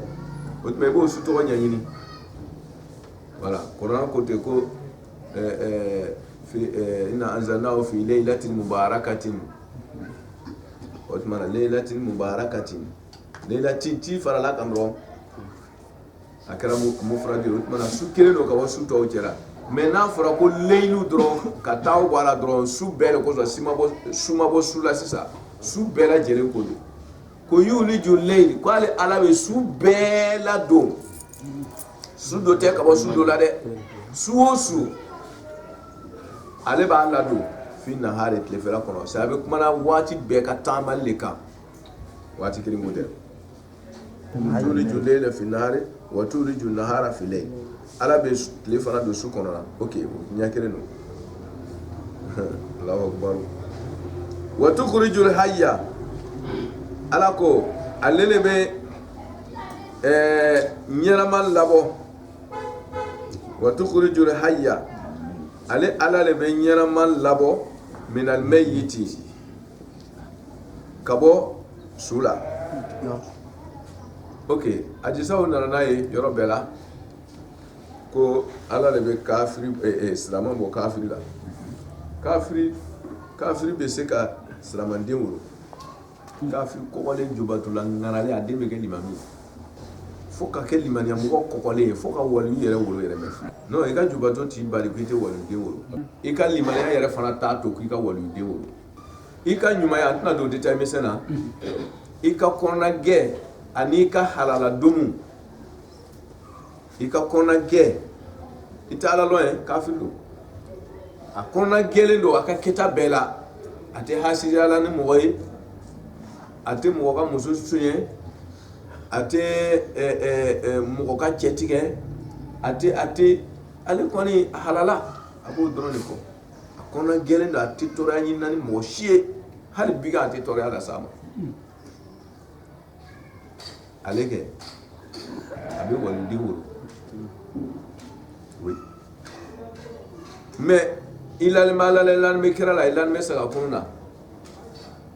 o tuma i b'o su tɔgɔ ɲɛɲini voilà kɔrɔna ko ten ko inna anzalnahu fi laylatin mubarakatin o tumana laylatin mubarakatin laylatin ti farala kan dɔrɔn a kɛra mufradi o tumana su kelen do ka bɔ su tɔw cɛla mais n'a fɔra ko leyilu dɔrɔn ka taa bɔ a la dɔrɔn su bɛɛ de kosɔn su ma bɔ su la sisan su bɛɛ lajɛlen ko don ko yuliju leyli ko ale ala bɛ su bɛɛ ladon su dɔ tɛ ka bɔ su dɔ la dɛ su o su ale b'a ladon fi nahari tilefɛla kɔnɔ c'est a bɛ kumana waati bɛɛ ka taamali de kan waati kelen ko tɛ tuliju leyla fi nahari wa tuliju nahara fi leyl ala bɛ tile fana don su kɔnɔ la ok ɲɛ kelen don Allahu akbar wa tukhrijul hayya ala ko ale le bɛ ɲɛnama labɔ wa tukhrijul hayya ale ala le bɛ ɲɛnama labɔ minal mayyiti ka bɔ su la ok hadisaw nana n'a ye yɔrɔ bɛɛ la ko ala le bɛ kafiri silamɛ bɔ kafiri la kafiri bɛ se ka silamɛden wolo kafiri kɔkɔlen jubatula ŋanalen a den bɛ kɛ limami fo ka kɛ limaniya mɔgɔ kɔkɔlen ye fo ka waliyu yɛrɛ wolo yɛrɛ mɛ non i ka jubato t'i bali ko i tɛ waliyuden wolo i ka limaniya yɛrɛ fana t'a to k'i ka waliyuden wolo i ka ɲumanya an tɛna don détail misɛn na i ka kɔnɔna gɛn ani i ka halala domu i ka kɔnɔna gɛn i tɛ ala lɔn ye kafiri don a kɔnɔna gɛlen don a ka kɛta bɛɛ la a tɛ hasidiya la ni mɔgɔ ye a tɛ mɔgɔ ka muso suɲɛ a tɛ mɔgɔ ka cɛ tigɛ a tɛ ale kɔni halala a b'o dɔrɔn de kɔ a kɔnɔna gɛlen don a tɛ tɔɔrɔya ɲinina ni mɔgɔ si ye hali bi a tɛ tɔɔrɔya lase a ma ale kɛ a bɛ waliden wolo oui mais il bɛ kɛra la il bɛ saga kun na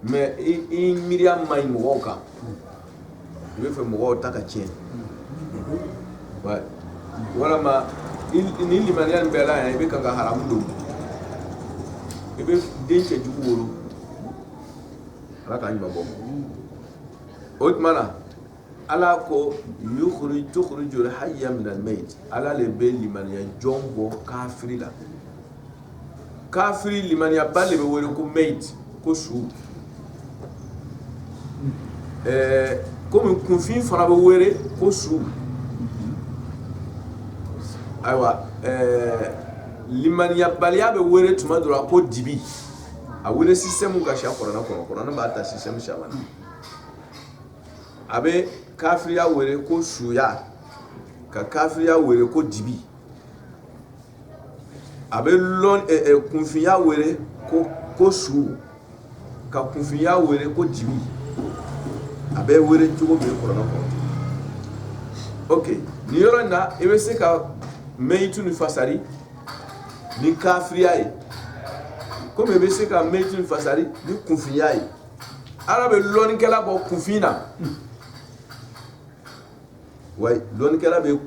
mais i miiriya ma ɲi mɔgɔw kan i bɛ fɛ mɔgɔw ta ka tiɲɛ walama ni limaniya nin bɛɛ la yan i bɛ kan ka haramu don i bɛ den cɛjugu wolo ala k'an ɲuman bɔ o tuma na ala ko tukhrijul hayya minal mayyit ala le bɛ limaniya jɔn bɔ kafiri la kafiri limaniya ba le bɛ wele ko mayyit ko su komi kunfin fana bɛ wele ko su ayiwa limaniya baliya bɛ wele tuma dɔ la ko dibi a wele système ka siya kɔrɔna b'a ta système caman na a bɛ kafiriya wele ko suya ka kafiriya wele ko dibi a bɛ kunfinya wele ko su ka kunfinya wele ko dibi a bɛ wele cogo min kɔrɔna kɔnɔ ok ni yɔrɔ in na i bɛ se ka mayitu ni fasari ni kafiriya ye komi i bɛ se ka mayitu ni fasari ni kunfinya ye ala bɛ lɔnnikɛla bɔ kunfin na wa lɔnnikɛla bɛ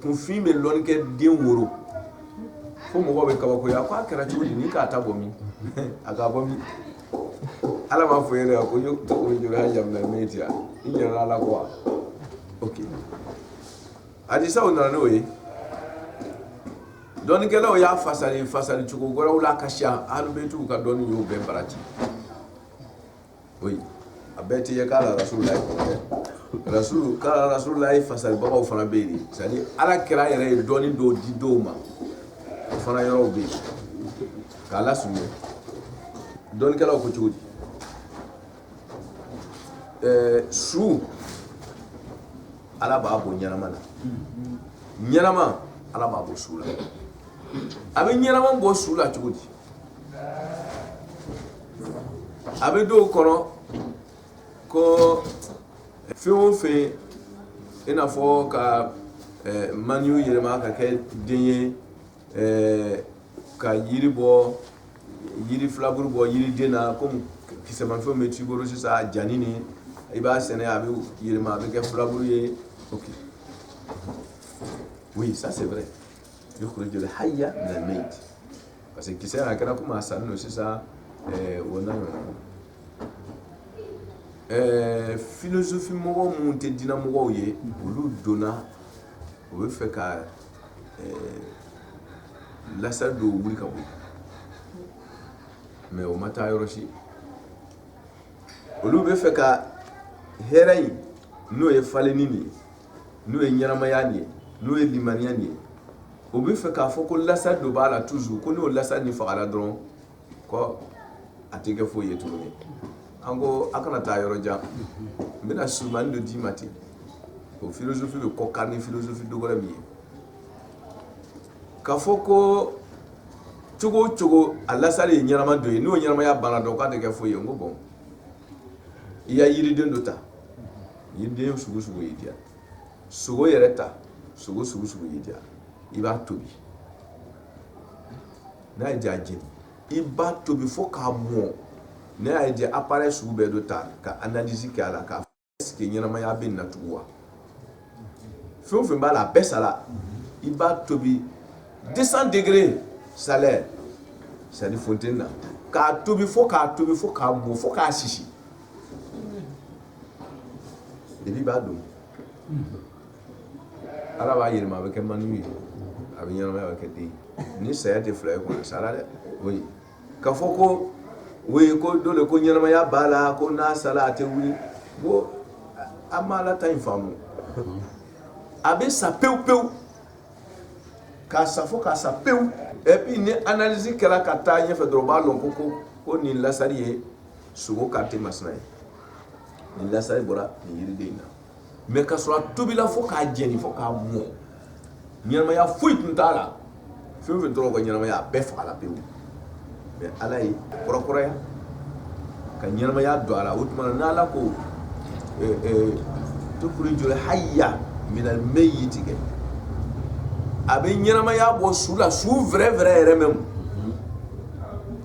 kunfin bɛ lɔnnikɛ den woro fo mɔgɔ bɛ kabakoya ko a kɛra cogo di ni k'a ta bɔ min a k'a bɔ min ala m'a fɔ yɛrɛ ko joli haya minal mayyiti i ɲɛna ala ko wa ok hadisaw nana n'o ye dɔnnikɛlaw y'a fasali cogo wɛrɛw la ka siya alubɛtiw ka dɔnni y'o bɛɛ barati oui a bɛɛ tɛ ye k'ala rasululayi fasalibagaw fana bɛ yen c'est à dire ala kɛra yɛrɛ ye dɔnni dɔw di dɔw ma o fana yɔrɔw bɛ yen k'a lasuɲɛ dɔnnikɛlaw ko cogo di su ala b'a bɔ ɲɛnama na ɲɛnama ala b'a bɔ su la a bɛ ɲɛnama bɔ su la cogo di a bɛ dɔw kɔnɔ ko fɛn o fɛn i n'a fɔ ka maniyu yɛlɛma ka kɛ den ye ka yiri bɔ yiri filaburu bɔ yiri den na comme kisɛmafɛnw bɛ t'i bolo sisan jani ni i b'a sɛnɛ a bɛ yɛlɛma a bɛ kɛ filaburu ye ok oui ça c'est vrai yukhriju al-hayya min al-mayt parce que kisɛ a kɛra comme a sanni no sisan o n'a ɲɔgɔn philosophie mɔgɔw mun tɛ diinɛ mɔgɔw ye olu donna u bɛ fɛ ka lasari dɔw wuli ka bɔ mais o ma taa yɔrɔ si olu bɛ fɛ ka hɛrɛ in n'o ye falenni nin ye n'o ye ɲɛnamaya nin ye n'o ye limaniya nin ye o bɛ fɛ k'a fɔ ko lasari dɔ b'a la toujours ko n'o lasari nin fagara dɔrɔn ko a tɛ kɛ foyi ye tuguni an ko a kana taa yɔrɔ jan n bɛna surumani dɔ d'i ma ten o philosophie bɛ kɔkari ni philosophie dɔ wɛrɛ min ye k'a fɔ ko cogo o cogo a lasari ye ɲɛnama dɔ ye n'o ɲɛnamaya banna dɔrɔn k'a tɛ kɛ foyi ye n ko bon i ya yiriden dɔ ta yiriden sugu sugu y'i diya sogo yɛrɛ ta sogo sugu sugu y'i diya i b'a tobi n'a ye diya jeni i b'a tobi fo k'a mɔn n'a y'a diya appareil sugu bɛɛ dɔ ta ka analyse kɛ a la k'a fɔ est-ce que ɲɛnamaya bɛ nin na tugun wa fɛn o fɛn b'a la a bɛɛ sala i b'a tobi 200 degrés salaire c'est-à-dire fontaine na k'a tobi fo k'a mɔn fo k'a sisi et puis b'a dun ala b'a yɛlɛma a bɛ kɛ manu ye a bɛ ɲɛnamaya a bɛ kɛ den ni saya tɛ fila ye kɔni sara dɛ oui k'a fɔ ko oui ko dole ko ɲɛnamaya b'a la ko n'a sala a tɛ wuli ko a ma ala ta in faamu a bɛ sa pewu pewu k'a sa fo k'a sa pewu et puis ni analyse kɛra ka taa ɲɛfɛ dɔrɔn o b'a dɔn ko nin lasari ye sogo karte masina ye nin lasari bɔra nin yiriden in na mais ka sɔrɔ a tobila fo k'a jɛni fo k'a mɔn ɲɛnamaya foyi tun t'a la fɛn o fɛn tora ka ɲɛnamaya a bɛɛ fagala pewu mais ala ye kɔrɔkɔrɔya ka ɲɛnamaya don a la o tuma na n'ala ko tukhrijul hayya minal mayyiti kɛ a bɛ ɲɛnamaya bɔ su la su vrai yɛrɛ même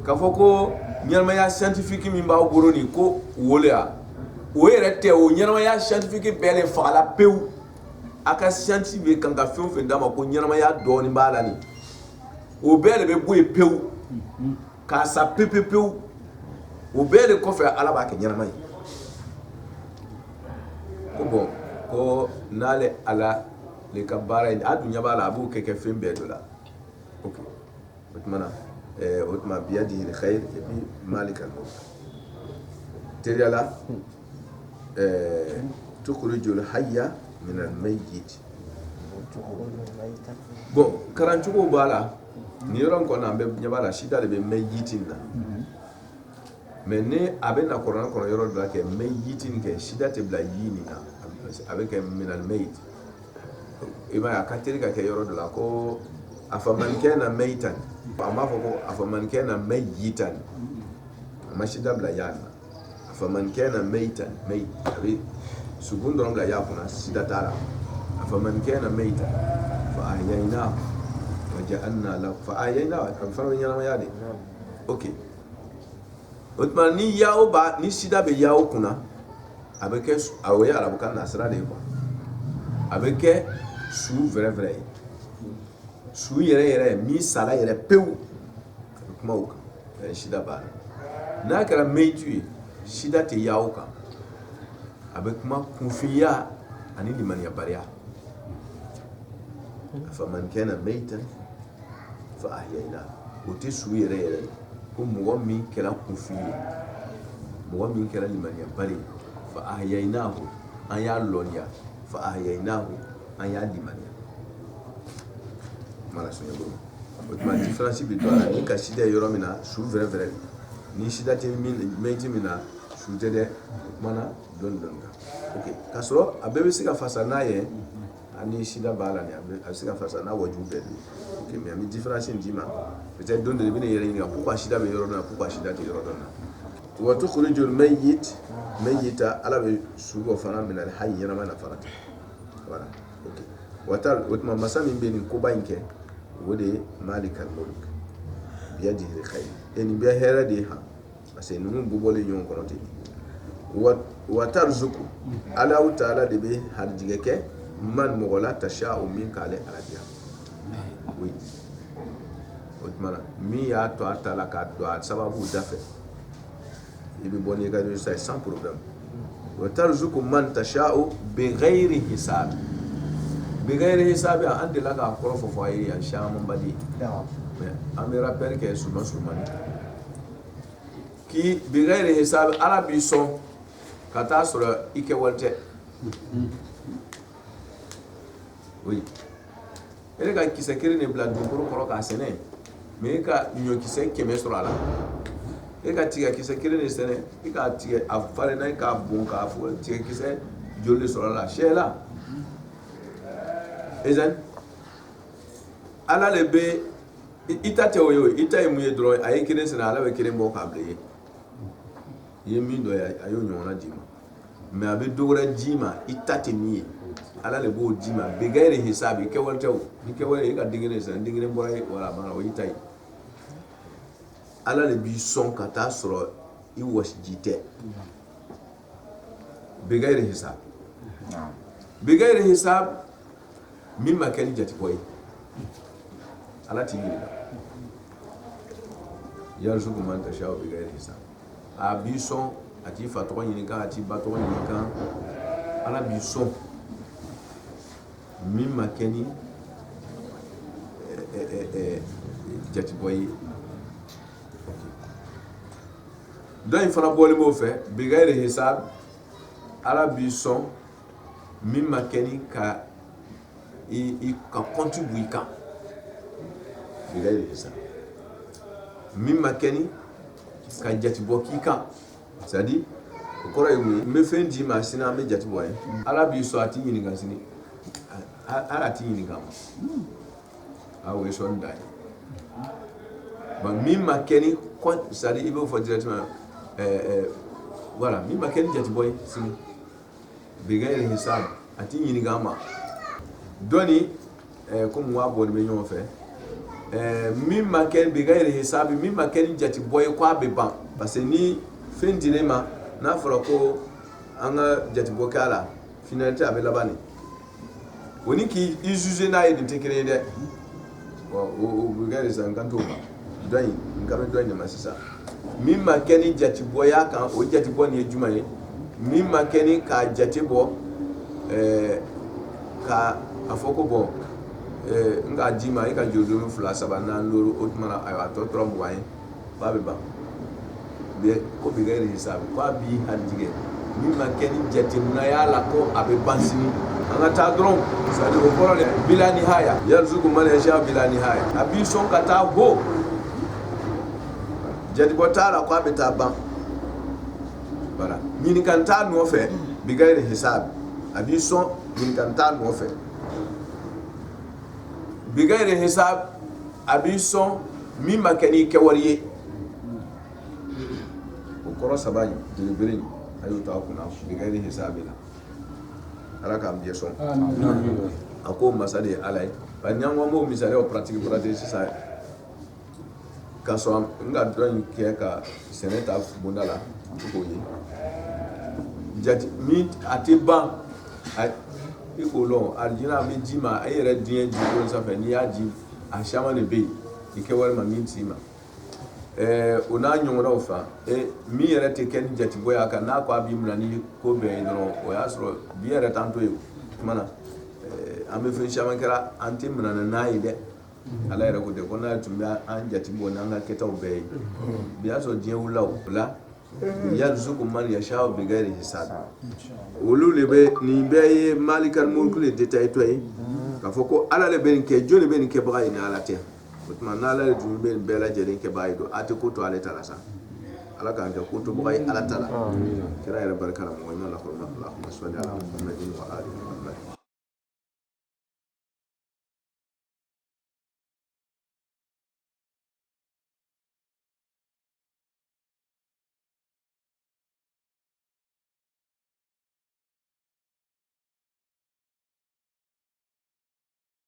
k'a fɔ ko ɲɛnamaya scientifique min b'aw bolo nin ko woloya o yɛrɛ tɛ o ɲɛnamaya scientifique bɛɛ le fagala pewu a ka science bɛ kan ka fɛn o fɛn d'a ma ko ɲɛnamaya dɔɔnin b'a la nin o bɛɛ de bɛ bɔ yen pewu k'a sa pewu o bɛɛ de kɔfɛ ala b'a kɛ ɲɛnama ye ko bon ko n'ale ala le ka baara ye a dun ɲɛ b'a la a b'o kɛ fɛn bɛɛ dɔ la ok o tuma biyadihi l-khayr et puis malikal mulk teriya la tukhrijul hayya minal mayyit bon karancogo b'a la ni yɔrɔ kɔnɔ an bɛ ɲɛ b'a la sida de bɛ mayyitin na mais ni a bɛ na kuranɛ kɔnɔ yɔrɔ dɔ la kɛ mayyitin kɛ sida tɛ bila yi nin kan a bɛ kɛ minal mayyit i b'a ye a ka teli ka kɛ yɔrɔ dɔ la ko afaman kana maytan a m'a fɔ ko afaman kana mayyitan a ma sida bila ya na afaman kana maytan mayit a bɛ sukun dɔrɔn bila ya kunna sida t'a la afaman kana maytan fa ahyaynahu وجعلنا له فآيينا فمن ɲɛnamaya de ok o tuma ni yawo ba ni sida bɛ yawo kunna a bɛ kɛ o ye arabukan nasira de ye quoi a bɛ kɛ su vrai ye su yɛrɛ min sala yɛrɛ pewu a bɛ kuma o kan sida b'a la n'a kɛra meyitu ye sida tɛ yawo kan a bɛ kuma kunfinya ani limaniyabaliya afaman kana maytan fa ahyayna o tɛ su yɛrɛ ko mɔgɔ min kɛra kunfi ye mɔgɔ min kɛra limaniyabali ye fa ahyaynahu an y'a lɔnniya fa ahyaynahu an y'a limaniya mala sɔnyɛ bolo o tuma différence bɛ don a la ni ka sida ye yɔrɔ min na su vrai ni sida tɛ mɛnti min na su tɛ dɛ o tuma na dɔɔni kan ok k'a sɔrɔ a bɛɛ bɛ se ka fasa n'a ye ani sida b'a la ni a bɛ se ka fasa n'a waju bɛɛ don ok mais an bɛ différence d'i ma peut-être don dɔ i bɛ ne yɛrɛ ɲininka pourquoi sida bɛ yɔrɔ dɔ la pourquoi sida tɛ yɔrɔ dɔ la wa tukhrijul mayyita ala bɛ su dɔ fana minɛ hayy ɲɛnama na fana voilà ok o tuma masa min bɛ nin koba in kɛ o de ye malikal mulk biyadihi alkhair eni be hera di ha parce que nous bobole nyon kono te wa tarzuku ala ta'ala de be harjige ke man mogola tasha'u min kale arabiya oui otmana mi ya to atala ka do sababu dafe ibi boni ga do sai sans problème wa tarzuku man tasha'u bighairi hisab bighairi hisab ande la ka ko fo ayi ya shaman badi ami rappel que souvent qui bighairi hisab arabi son kata sura ike walte oui ele ka kisa kiri ne bla dukuru koro ka sene me ka nyo kisa keme sura la e ka tiga kisa kiri ne sene e ka tiga afare na ka bon ka fo tiga kisa jolle sura la shela ezan ala lebe ita teoyo ita emuye dro ay kire sene ala be kire mo ka ble yemi do ya ayo nyona dima mais abe dogora jima itati ni ala le bo jima be gaire hisabi ke waltaw ni ke wale ka dingene san dingene boray wala bana o itai ala le bi son kata soro I was jite be gaire hisab be gaire hisab mimma kan jati boy ala ti ni yarzuku man tasha be gaire hisab abi son ati fatwa yin kan ati batwa yin kan ala bi son mi makeni jati boy dan fana boli mo fe bi gaire hisab ala bi son mi makeni ka i ka contribuer kan bi gaire hisab mi makeni ka jati boki kan c'est-à-dire ko ray me fendi ma sina me jati boy ala bi so ati yin ga sini ala ti yin ga awe so ndai ba mi makeni ko c'est-à-dire il veut faut directement voilà mi makeni jati boy sini be gaire hisab ati yin ga ma doni comme wa bo be nyon fait mi makeni be gaire hisab mi makeni jati boy ko be ban parce que ni fin dilema na fara ko an ga jati bokala finalité abe labani woni ki juger na yi dinte kire de o gare san kanto ba doyi ngame doyi ne masisa mimma keni jati boya kan o jati boni e jumaye mimma keni ka jati bo ka afoko bo nga jima e ka jodo fula sabana loro otmana ayo atotro mwaye ba be ba ko be gaire hisabi ko bi hadige mi makeni jati munayala ko abe bansini anga ta dron sadi o korole bila nihaya yarzuku man yasha bila nihaya abi son kata ho jati botara ko abe ta ban voilà ni kan ta no fe bi gaire hisabi abi son ni kan ta no fe bi gaire hisab abi son mi makeni ke wariye koro sabani delivery ayo ta kuna bi gaire hisabila ala ka ambiye son ako masade alay ba nyango mo misale o pratique ça ka so nga don ke ka seneta bundala ko yi jati mi atiba iko lo aljina mi jima ayere dien ji ko sa fe ni aji a shama ne be ike wal ma min tima ona nyongora ofa mi yere te ken jati boya ka na kwa bi munani ko be no o ya soro bi yere tanto yo mana ame fe shama kera anti munana na ide ala yere ko de ko na tumba an jati bo na nga keta o be bi aso dien ulaw la yarzuku man yasha bi gairi hisab wolu lebe ni be malikal mulk le detail to yi ka foko ala le ben ke joni ben ke baga ina ala te utman na ala dum ben bela jere ke baydo ate ko to ala tala sa ala ka ko to baga ala tala kira ya barkala mo ma la khurma allahumma salli ala muhammadin wa ali muhammad